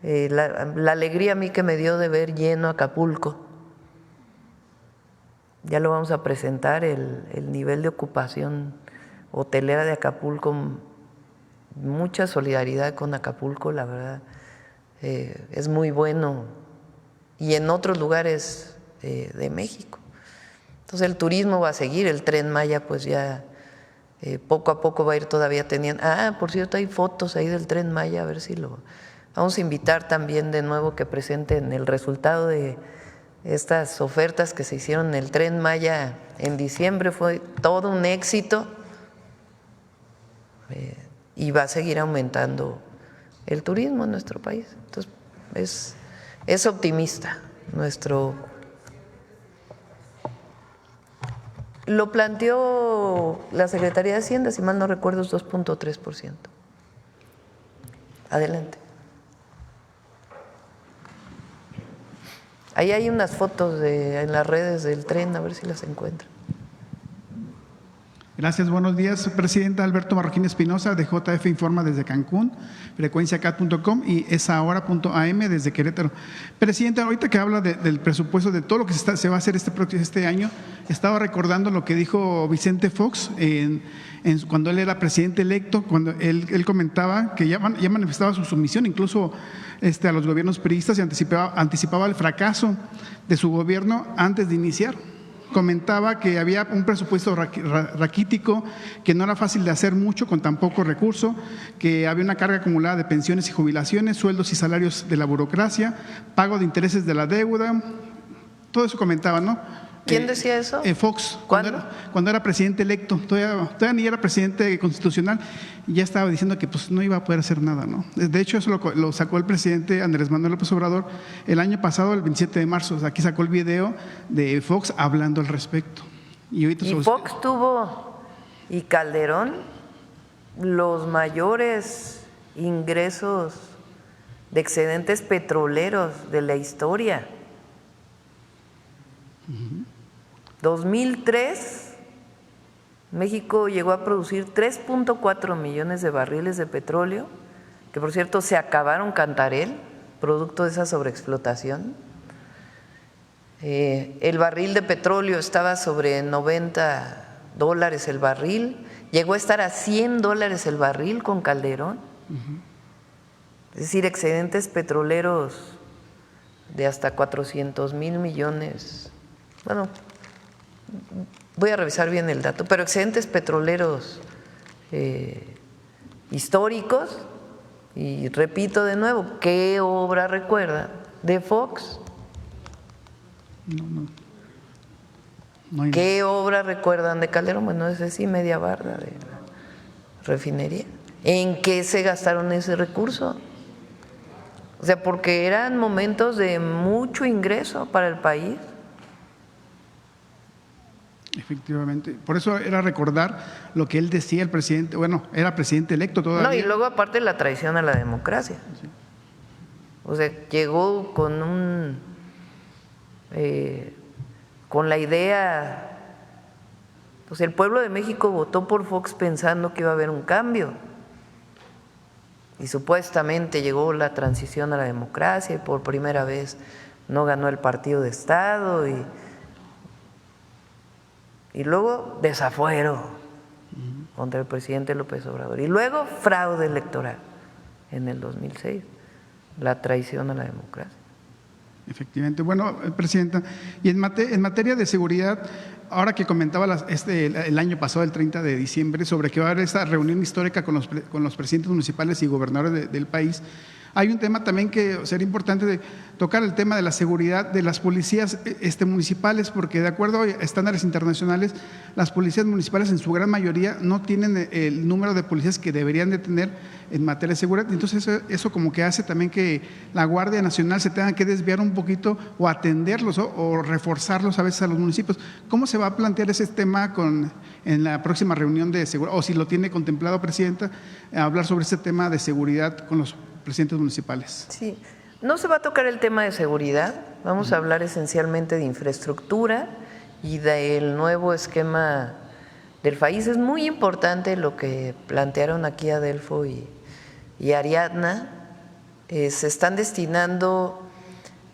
la alegría a mí que me dio de ver lleno Acapulco. Ya lo vamos a presentar, el nivel de ocupación hotelera de Acapulco, mucha solidaridad con Acapulco, la verdad. Es muy bueno y en otros lugares de México. Entonces el turismo va a seguir, el Tren Maya pues ya poco a poco va a ir todavía teniendo… por cierto, hay fotos ahí del Tren Maya, a ver si lo… Vamos a invitar también de nuevo que presenten el resultado de estas ofertas que se hicieron en el Tren Maya en diciembre. Fue todo un éxito y va a seguir aumentando el turismo en nuestro país. Entonces es optimista nuestro… Lo planteó la Secretaría de Hacienda, si mal no recuerdo, es 2.3%. Adelante. Ahí hay unas fotos en las redes del tren, a ver si las encuentran. Gracias, buenos días, Presidenta. Alberto Marroquín Espinosa, de JF Informa desde Cancún, frecuenciacat.com y esahora.am desde Querétaro. Presidenta, ahorita que habla del presupuesto, de todo lo que se va a hacer este año, estaba recordando lo que dijo Vicente Fox cuando él era presidente electo, cuando él comentaba que ya manifestaba su sumisión incluso a los gobiernos priistas y anticipaba el fracaso de su gobierno antes de iniciar. Comentaba que había un presupuesto raquítico, que no era fácil de hacer mucho con tan poco recurso, que había una carga acumulada de pensiones y jubilaciones, sueldos y salarios de la burocracia, pago de intereses de la deuda, todo eso comentaba, ¿no? ¿Quién decía eso? Fox, ¿Cuándo? Cuando era presidente electo, todavía ni era presidente constitucional, y ya estaba diciendo que pues no iba a poder hacer nada, ¿no? De hecho, eso lo sacó el presidente Andrés Manuel López Obrador el año pasado, el 27 de marzo. O sea, aquí sacó el video de Fox hablando al respecto. Y Fox tuvo, y Calderón, los mayores ingresos de excedentes petroleros de la historia. 2003, México llegó a producir 3.4 millones de barriles de petróleo, que por cierto se acabaron Cantarell, producto de esa sobreexplotación. El barril de petróleo estaba sobre $90 el barril, llegó a estar a $100 el barril con Calderón. Es decir, excedentes petroleros de hasta 400,000 millones. Bueno, voy a revisar bien el dato, pero excedentes petroleros históricos. Y repito de nuevo, ¿qué obra recuerda de Fox? No ¿Qué obra recuerdan de Calderón? Bueno, ese sí, media barda de la refinería. ¿En qué se gastaron ese recurso? O sea, porque eran momentos de mucho ingreso para el país. Efectivamente, por eso era recordar lo que él decía, el presidente, bueno, era presidente electo todavía. No, y luego aparte la traición a la democracia. Sí. O sea, llegó con con la idea, pues el pueblo de México votó por Fox pensando que iba a haber un cambio. Y supuestamente llegó la transición a la democracia y por primera vez no ganó el partido de Estado y luego desafuero contra el presidente López Obrador. Y luego fraude electoral en el 2006, la traición a la democracia. Efectivamente. Bueno, Presidenta, y en materia de seguridad, ahora que comentaba el año pasado, el 30 de diciembre, sobre que va a haber esta reunión histórica con los presidentes municipales y gobernadores del país, hay un tema también que sería importante de tocar, el tema de la seguridad de las policías municipales, porque de acuerdo a estándares internacionales, las policías municipales en su gran mayoría no tienen el número de policías que deberían de tener en materia de seguridad. Entonces eso como que hace también que la Guardia Nacional se tenga que desviar un poquito o atenderlos o reforzarlos a veces a los municipios. ¿Cómo se va a plantear ese tema en la próxima reunión de seguridad? O si lo tiene contemplado, Presidenta, hablar sobre ese tema de seguridad con los presidentes municipales. Sí, no se va a tocar el tema de seguridad, vamos a hablar esencialmente de infraestructura y del nuevo esquema del país. Es muy importante lo que plantearon aquí Adelfo y Ariadna. Se están destinando,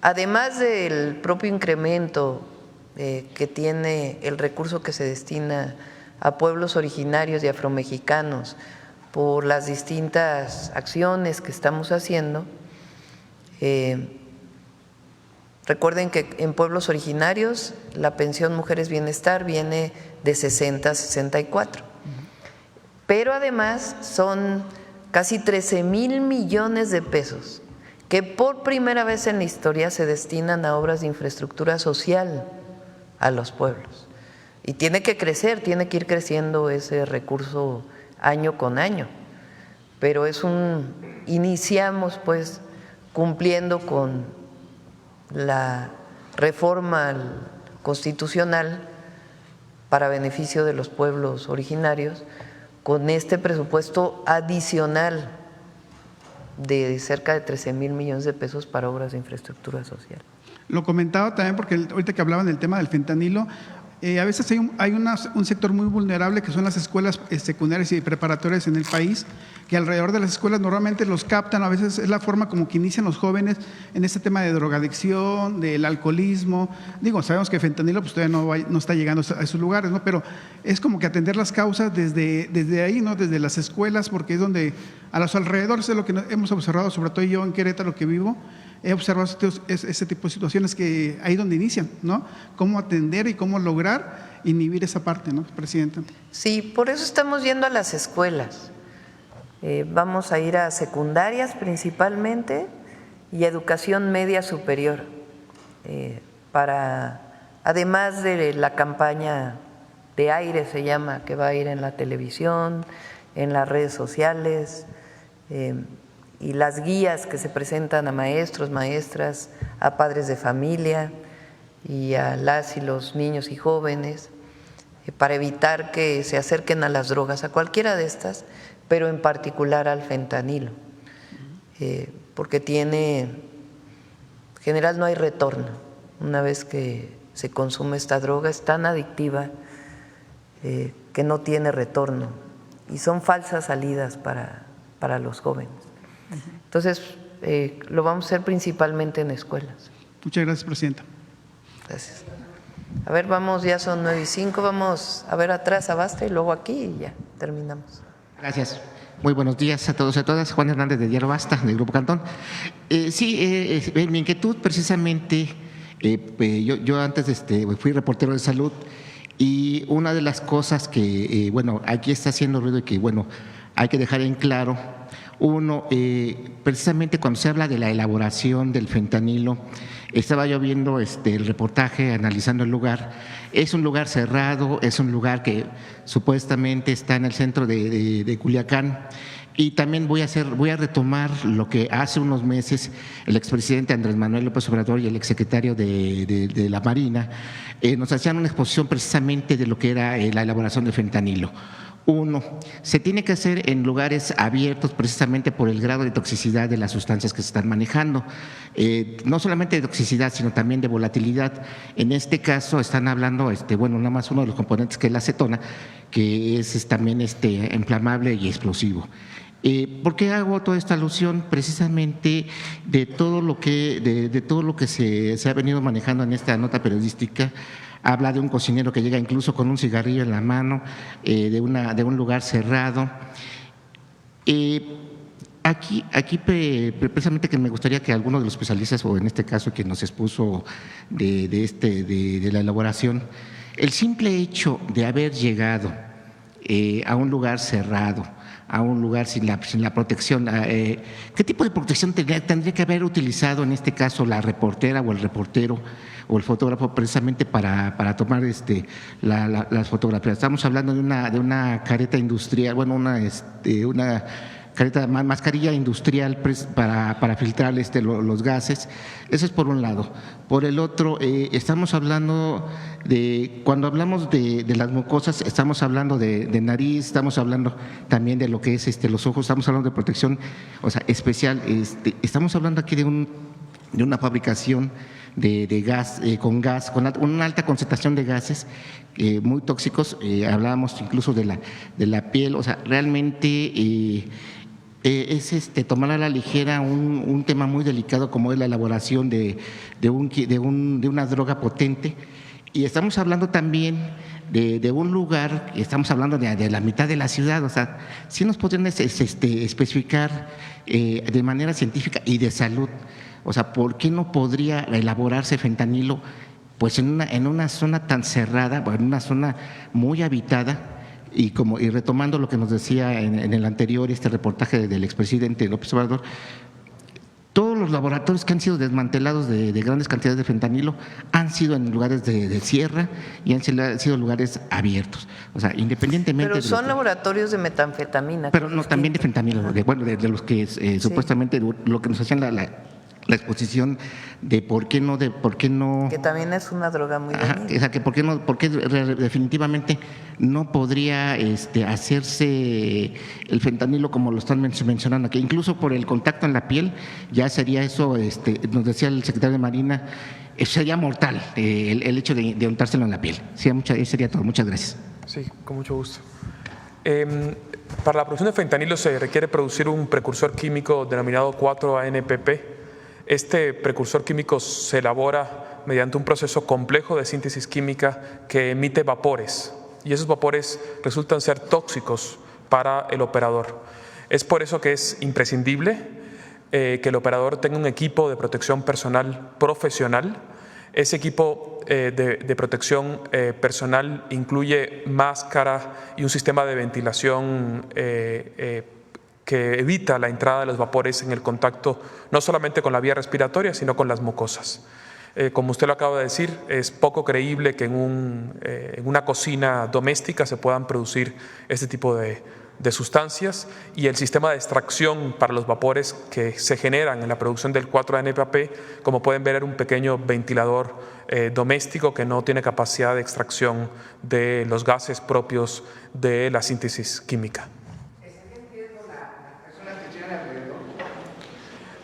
además del propio incremento que tiene el recurso que se destina a pueblos originarios y afromexicanos, por las distintas acciones que estamos haciendo, Recuerden que en pueblos originarios la pensión Mujeres Bienestar viene de 60 a 64. Pero además son casi 13,000 millones de pesos que por primera vez en la historia se destinan a obras de infraestructura social a los pueblos. Y tiene que crecer, tiene que ir creciendo ese recurso año con año. Pero iniciamos pues cumpliendo con la reforma constitucional para beneficio de los pueblos originarios, con este presupuesto adicional de cerca de 13,000 millones de pesos para obras de infraestructura social. Lo comentaba también porque ahorita que hablaban del tema del fentanilo, a veces hay un sector muy vulnerable que son las escuelas secundarias y preparatorias en el país, que alrededor de las escuelas normalmente los captan, a veces es la forma como que inician los jóvenes en este tema de drogadicción, del alcoholismo. Digo, sabemos que el fentanilo pues todavía no está llegando a esos lugares, ¿no? Pero es como que atender las causas desde ahí, ¿no? Desde las escuelas, porque es donde a los alrededores es lo que hemos observado, sobre todo yo en Querétaro que vivo. He observado ese tipo de situaciones que ahí donde inician, ¿no? Cómo atender y cómo lograr inhibir esa parte, ¿no, Presidenta? Sí, por eso estamos yendo a las escuelas. Vamos a ir a secundarias principalmente y a educación media superior, además de la campaña de aire se llama, que va a ir en la televisión, en las redes sociales, y las guías que se presentan a maestros, maestras, a padres de familia y a las y los niños y jóvenes, para evitar que se acerquen a las drogas, a cualquiera de estas, pero en particular al fentanilo, porque en general no hay retorno. Una vez que se consume esta droga es tan adictiva que no tiene retorno y son falsas salidas para los jóvenes. Entonces, lo vamos a hacer principalmente en escuelas. Muchas gracias, Presidenta. Gracias. A ver, vamos, ya son 9:05, vamos a ver atrás a Basta y luego aquí y ya terminamos. Gracias. Muy buenos días a todos y a todas. Juan Hernández de Diario Basta, del Grupo Cantón. Mi inquietud precisamente, yo antes fui reportero de salud y una de las cosas que, aquí está haciendo ruido y que, hay que dejar en claro. Uno, precisamente cuando se habla de la elaboración del fentanilo, estaba yo viendo el reportaje, analizando el lugar. Es un lugar cerrado, es un lugar que supuestamente está en el centro de Culiacán. Y también voy a retomar lo que hace unos meses el expresidente Andrés Manuel López Obrador y el exsecretario de la Marina nos hacían una exposición precisamente de lo que era la elaboración del fentanilo. Uno, se tiene que hacer en lugares abiertos precisamente por el grado de toxicidad de las sustancias que se están manejando. No solamente de toxicidad, sino también de volatilidad. En este caso están hablando, nada más uno de los componentes que es la acetona, que es también inflamable y explosivo. ¿Por qué hago toda esta alusión? Precisamente de todo lo que se ha venido manejando en esta nota periodística. Habla de un cocinero que llega incluso con un cigarrillo en la mano, de un lugar cerrado. Aquí precisamente que me gustaría que alguno de los especialistas, o en este caso quien nos expuso de la elaboración, el simple hecho de haber llegado a un lugar cerrado, a un lugar sin la protección, ¿qué tipo de protección tendría que haber utilizado en este caso la reportera o el reportero o el fotógrafo precisamente para tomar las fotografías? Estamos hablando de una careta industrial, una mascarilla industrial para filtrar los gases. Eso es por un lado. Por el otro, estamos hablando cuando hablamos de las mucosas, estamos hablando de nariz, estamos hablando también de lo que es los ojos, estamos hablando de protección, especial. Estamos hablando aquí de una fabricación de gas, con una alta concentración de gases muy tóxicos. Hablábamos incluso de la piel, realmente es tomar a la ligera un tema muy delicado como es la elaboración de una droga potente. Y estamos hablando también de un lugar, estamos hablando de la mitad de la ciudad, ¿sí nos podrían especificar de manera científica y de salud O sea, ¿por qué no podría elaborarse fentanilo pues en una zona tan cerrada, en una zona muy habitada? Y retomando lo que nos decía en el anterior reportaje del expresidente López Obrador, todos los laboratorios que han sido desmantelados de grandes cantidades de fentanilo han sido en lugares de sierra y han sido lugares abiertos. O sea, independientemente. Pero son laboratorios de metanfetamina. Pero no, también de fentanilo, de los que supuestamente lo que nos hacían la exposición de por qué no. Que también es una droga muy dañina. O sea, que por qué definitivamente no podría hacerse el fentanilo como lo están mencionando aquí, incluso por el contacto en la piel, ya sería eso, nos decía el secretario de Marina, sería mortal el hecho de untárselo en la piel. Sí, sería todo. Muchas gracias. Sí, con mucho gusto. Para la producción de fentanilo se requiere producir un precursor químico denominado 4-ANPP. Este precursor químico se elabora mediante un proceso complejo de síntesis química que emite vapores, y esos vapores resultan ser tóxicos para el operador. Es por eso que es imprescindible que el operador tenga un equipo de protección personal profesional. Ese equipo de protección personal incluye máscara y un sistema de ventilación que evita la entrada de los vapores en el contacto no solamente con la vía respiratoria, sino con las mucosas. Como usted lo acaba de decir, es poco creíble que en una cocina doméstica se puedan producir este tipo de sustancias, y el sistema de extracción para los vapores que se generan en la producción del 4-ANPP, como pueden ver, era un pequeño ventilador doméstico que no tiene capacidad de extracción de los gases propios de la síntesis química.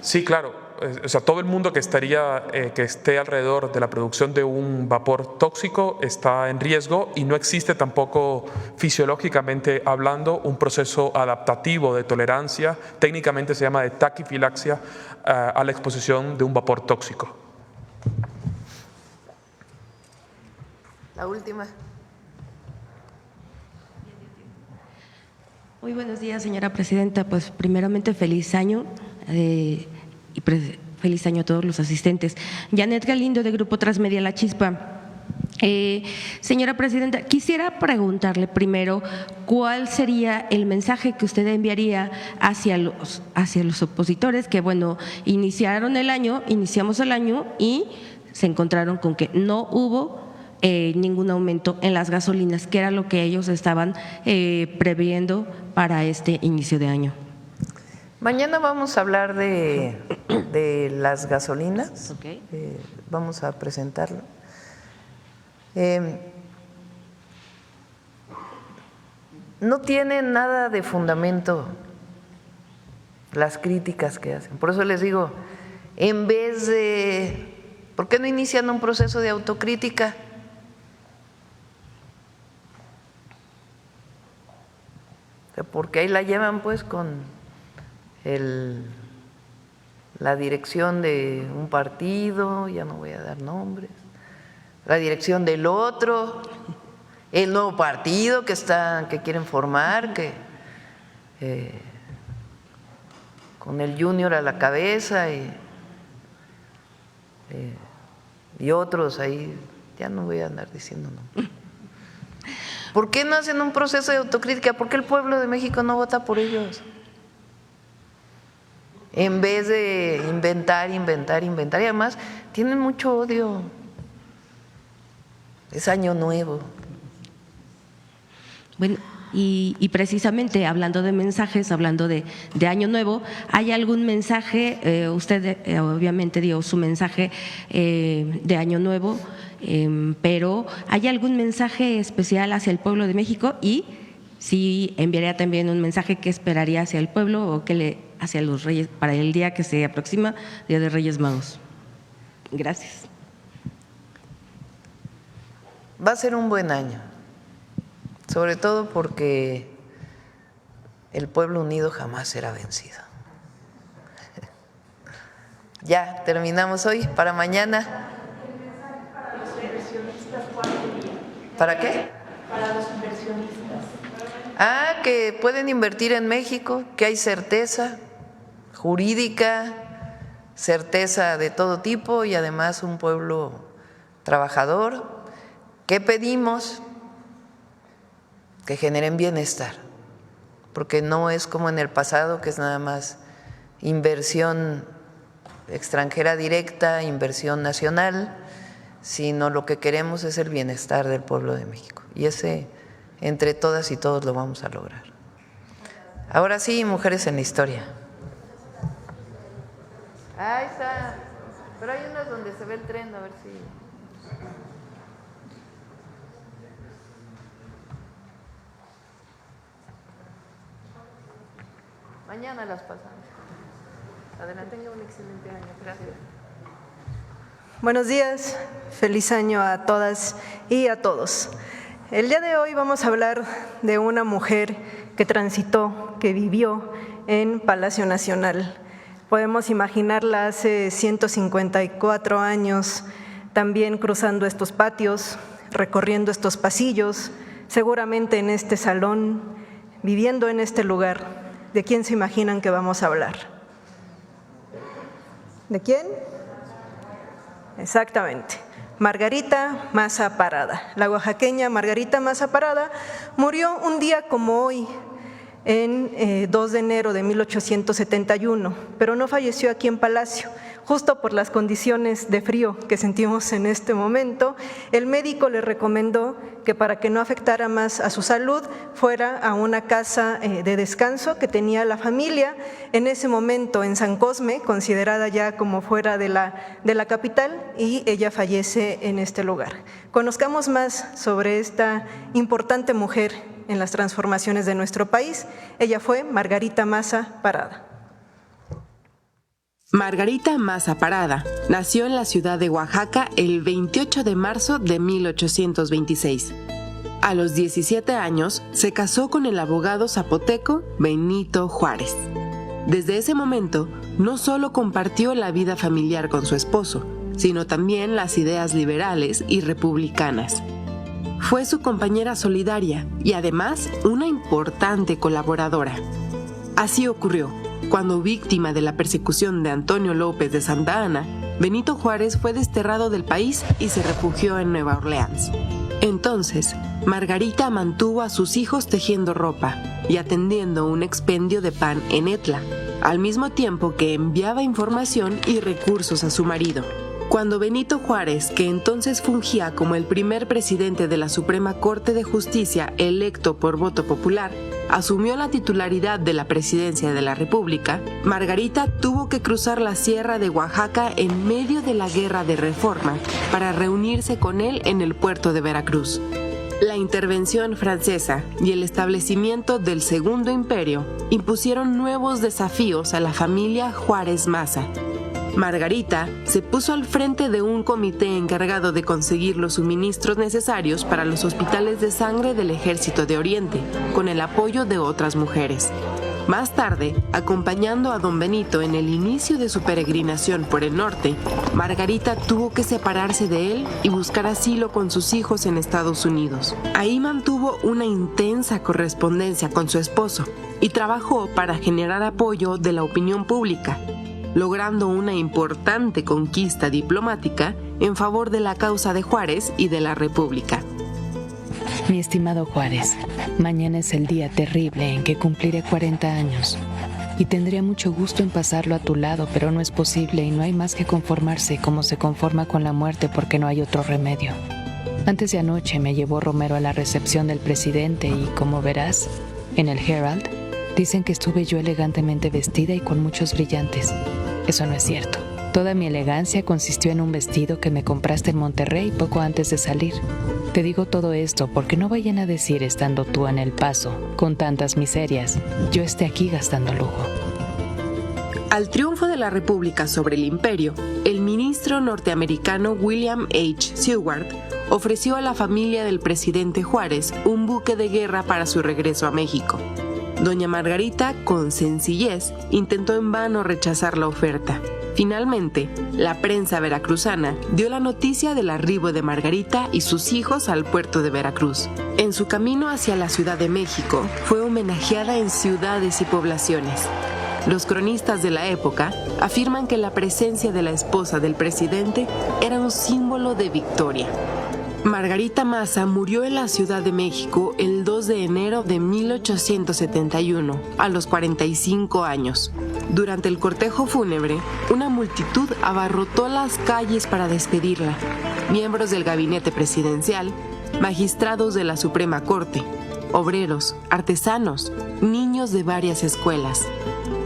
Sí, claro. O sea, todo el mundo que esté alrededor de la producción de un vapor tóxico está en riesgo, y no existe tampoco, fisiológicamente hablando, un proceso adaptativo de tolerancia, técnicamente se llama de taquifilaxia, a la exposición de un vapor tóxico. La última. Muy buenos días, señora presidenta. Pues primeramente feliz año y feliz año a todos los asistentes. Janet Galindo, de Grupo Transmedia La Chispa. Señora presidenta, quisiera preguntarle primero cuál sería el mensaje que usted enviaría hacia los opositores que, bueno, iniciamos el año y se encontraron con que no hubo ningún aumento en las gasolinas, que era lo que ellos estaban previendo para este inicio de año. Mañana vamos a hablar de las gasolinas. Okay. Vamos a presentarlo. No tienen nada de fundamento las críticas que hacen. Por eso les digo, en vez de… ¿Por qué no inician un proceso de autocrítica? Porque ahí la llevan pues con la dirección de un partido, ya no voy a dar nombres, la dirección del otro, el nuevo partido que quieren formar, con el Junior a la cabeza y otros ahí, ya no voy a andar diciendo nombres. ¿Por qué no hacen un proceso de autocrítica? ¿Por qué el pueblo de México no vota por ellos? En vez de inventar, y además tienen mucho odio. Es año nuevo. Bueno, y precisamente hablando de mensajes, hablando de año nuevo, ¿hay algún mensaje? Usted obviamente dio su mensaje de año nuevo, pero ¿hay algún mensaje especial hacia el pueblo de México? Y si enviaría también un mensaje que esperaría hacia el pueblo o hacia los Reyes para el día que se aproxima, Día de Reyes Magos. Gracias. Va a ser un buen año, sobre todo porque el pueblo unido jamás será vencido. Ya terminamos hoy. Para mañana. ¿Para qué? Para los inversionistas. Que pueden invertir en México, que hay certeza jurídica, certeza de todo tipo y además un pueblo trabajador. ¿Qué pedimos? Que generen bienestar, porque no es como en el pasado, que es nada más inversión extranjera directa, inversión nacional, sino lo que queremos es el bienestar del pueblo de México. Y ese, entre todas y todos, lo vamos a lograr. Ahora sí, mujeres en la historia. Ahí está, pero hay unas donde se ve el tren, a ver si… Mañana las pasamos. Adelante. Tenga un excelente año. Gracias. Buenos días, feliz año a todas y a todos. El día de hoy vamos a hablar de una mujer que transitó, que vivió en Palacio Nacional. Podemos imaginarla hace 154 años, también cruzando estos patios, recorriendo estos pasillos, seguramente en este salón, viviendo en este lugar. ¿De quién se imaginan que vamos a hablar? ¿De quién? Exactamente, Margarita Maza Parada. La oaxaqueña Margarita Maza Parada murió un día como hoy, en 2 de enero de 1871, pero no falleció aquí en Palacio. Justo por las condiciones de frío que sentimos en este momento, el médico le recomendó que para que no afectara más a su salud, fuera a una casa de descanso que tenía la familia en ese momento en San Cosme, considerada ya como fuera de la capital, y ella fallece en este lugar. Conozcamos más sobre esta importante mujer en las transformaciones de nuestro país. Ella fue Margarita Maza Parada. Margarita Maza Parada nació en la ciudad de Oaxaca el 28 de marzo de 1826. A los 17 años se casó con el abogado zapoteco Benito Juárez. Desde ese momento, no solo compartió la vida familiar con su esposo, sino también las ideas liberales y republicanas. Fue su compañera solidaria y además una importante colaboradora. Así ocurrió cuando, víctima de la persecución de Antonio López de Santa Anna, Benito Juárez fue desterrado del país y se refugió en Nueva Orleans. Entonces, Margarita mantuvo a sus hijos tejiendo ropa y atendiendo un expendio de pan en Etla, al mismo tiempo que enviaba información y recursos a su marido. Cuando Benito Juárez, que entonces fungía como el primer presidente de la Suprema Corte de Justicia electo por voto popular, asumió la titularidad de la presidencia de la República, Margarita tuvo que cruzar la sierra de Oaxaca en medio de la Guerra de Reforma para reunirse con él en el puerto de Veracruz. La intervención francesa y el establecimiento del Segundo Imperio impusieron nuevos desafíos a la familia Juárez Maza. Margarita se puso al frente de un comité encargado de conseguir los suministros necesarios para los hospitales de sangre del Ejército de Oriente, con el apoyo de otras mujeres. Más tarde, acompañando a don Benito en el inicio de su peregrinación por el norte, Margarita tuvo que separarse de él y buscar asilo con sus hijos en Estados Unidos. Ahí mantuvo una intensa correspondencia con su esposo y trabajó para generar apoyo de la opinión pública, logrando una importante conquista diplomática en favor de la causa de Juárez y de la República. Mi estimado Juárez, mañana es el día terrible en que cumpliré 40 años y tendría mucho gusto en pasarlo a tu lado, pero no es posible y no hay más que conformarse como se conforma con la muerte porque no hay otro remedio. Antes de anoche me llevó Romero a la recepción del presidente y, como verás, en el Herald dicen que estuve yo elegantemente vestida y con muchos brillantes. Eso no es cierto. Toda mi elegancia consistió en un vestido que me compraste en Monterrey poco antes de salir. Te digo todo esto porque no vayan a decir, estando tú en El Paso, con tantas miserias, yo esté aquí gastando lujo. Al triunfo de la República sobre el Imperio, el ministro norteamericano William H. Seward ofreció a la familia del presidente Juárez un buque de guerra para su regreso a México. Doña Margarita, con sencillez, intentó en vano rechazar la oferta. Finalmente, la prensa veracruzana dio la noticia del arribo de Margarita y sus hijos al puerto de Veracruz. En su camino hacia la Ciudad de México, fue homenajeada en ciudades y poblaciones. Los cronistas de la época afirman que la presencia de la esposa del presidente era un símbolo de victoria. Margarita Maza murió en la Ciudad de México el 2 de enero de 1871, a los 45 años. Durante el cortejo fúnebre, una multitud abarrotó las calles para despedirla. Miembros del gabinete presidencial, magistrados de la Suprema Corte, obreros, artesanos, niños de varias escuelas.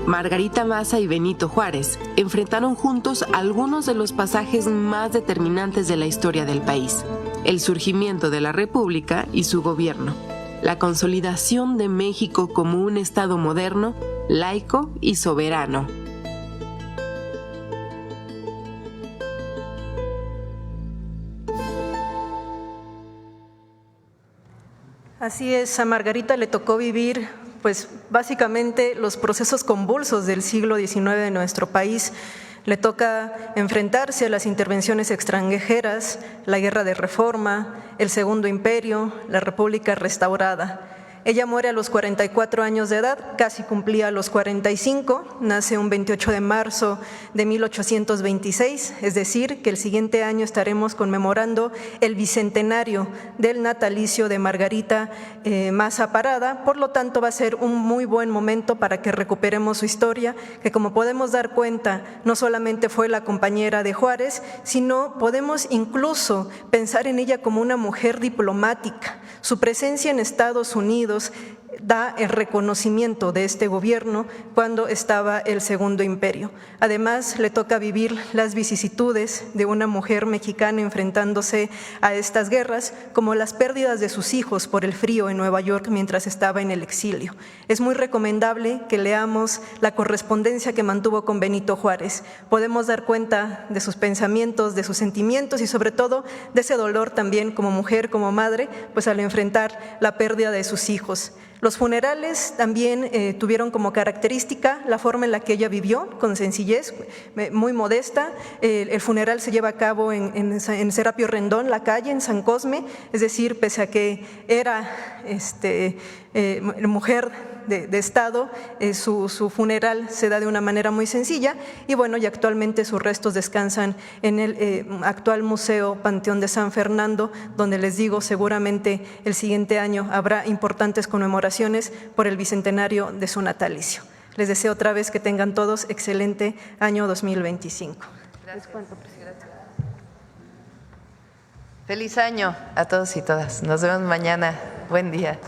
Margarita Maza y Benito Juárez enfrentaron juntos algunos de los pasajes más determinantes de la historia del país: el surgimiento de la República y su gobierno, la consolidación de México como un Estado moderno, laico y soberano. Así es, a Margarita le tocó vivir, pues básicamente los procesos convulsos del siglo XIX de nuestro país. Le toca enfrentarse a las intervenciones extranjeras, la Guerra de Reforma, el Segundo Imperio, la República restaurada. Ella muere a los 44 años de edad, casi cumplía los 45, nace un 28 de marzo de 1826, es decir, que el siguiente año estaremos conmemorando el bicentenario del natalicio de Margarita Maza Parada. Por lo tanto, va a ser un muy buen momento para que recuperemos su historia, que como podemos dar cuenta, no solamente fue la compañera de Juárez, sino podemos incluso pensar en ella como una mujer diplomática. Su presencia en Estados Unidos da el reconocimiento de este gobierno cuando estaba el Segundo Imperio. Además, le toca vivir las vicisitudes de una mujer mexicana enfrentándose a estas guerras, como las pérdidas de sus hijos por el frío en Nueva York mientras estaba en el exilio. Es muy recomendable que leamos la correspondencia que mantuvo con Benito Juárez. Podemos dar cuenta de sus pensamientos, de sus sentimientos y sobre todo de ese dolor también como mujer, como madre, pues al enfrentar la pérdida de sus hijos. Los funerales también tuvieron como característica la forma en la que ella vivió, con sencillez, muy modesta. El funeral se lleva a cabo en Serapio Rendón, la calle, en San Cosme, es decir, pese a que era mujer de Estado, su funeral se da de una manera muy sencilla y bueno, y actualmente sus restos descansan en el actual Museo Panteón de San Fernando, donde les digo, seguramente el siguiente año habrá importantes conmemoraciones por el bicentenario de su natalicio. Les deseo otra vez que tengan todos excelente año 2025. Gracias. Feliz año a todos y todas. Nos vemos mañana. Buen día.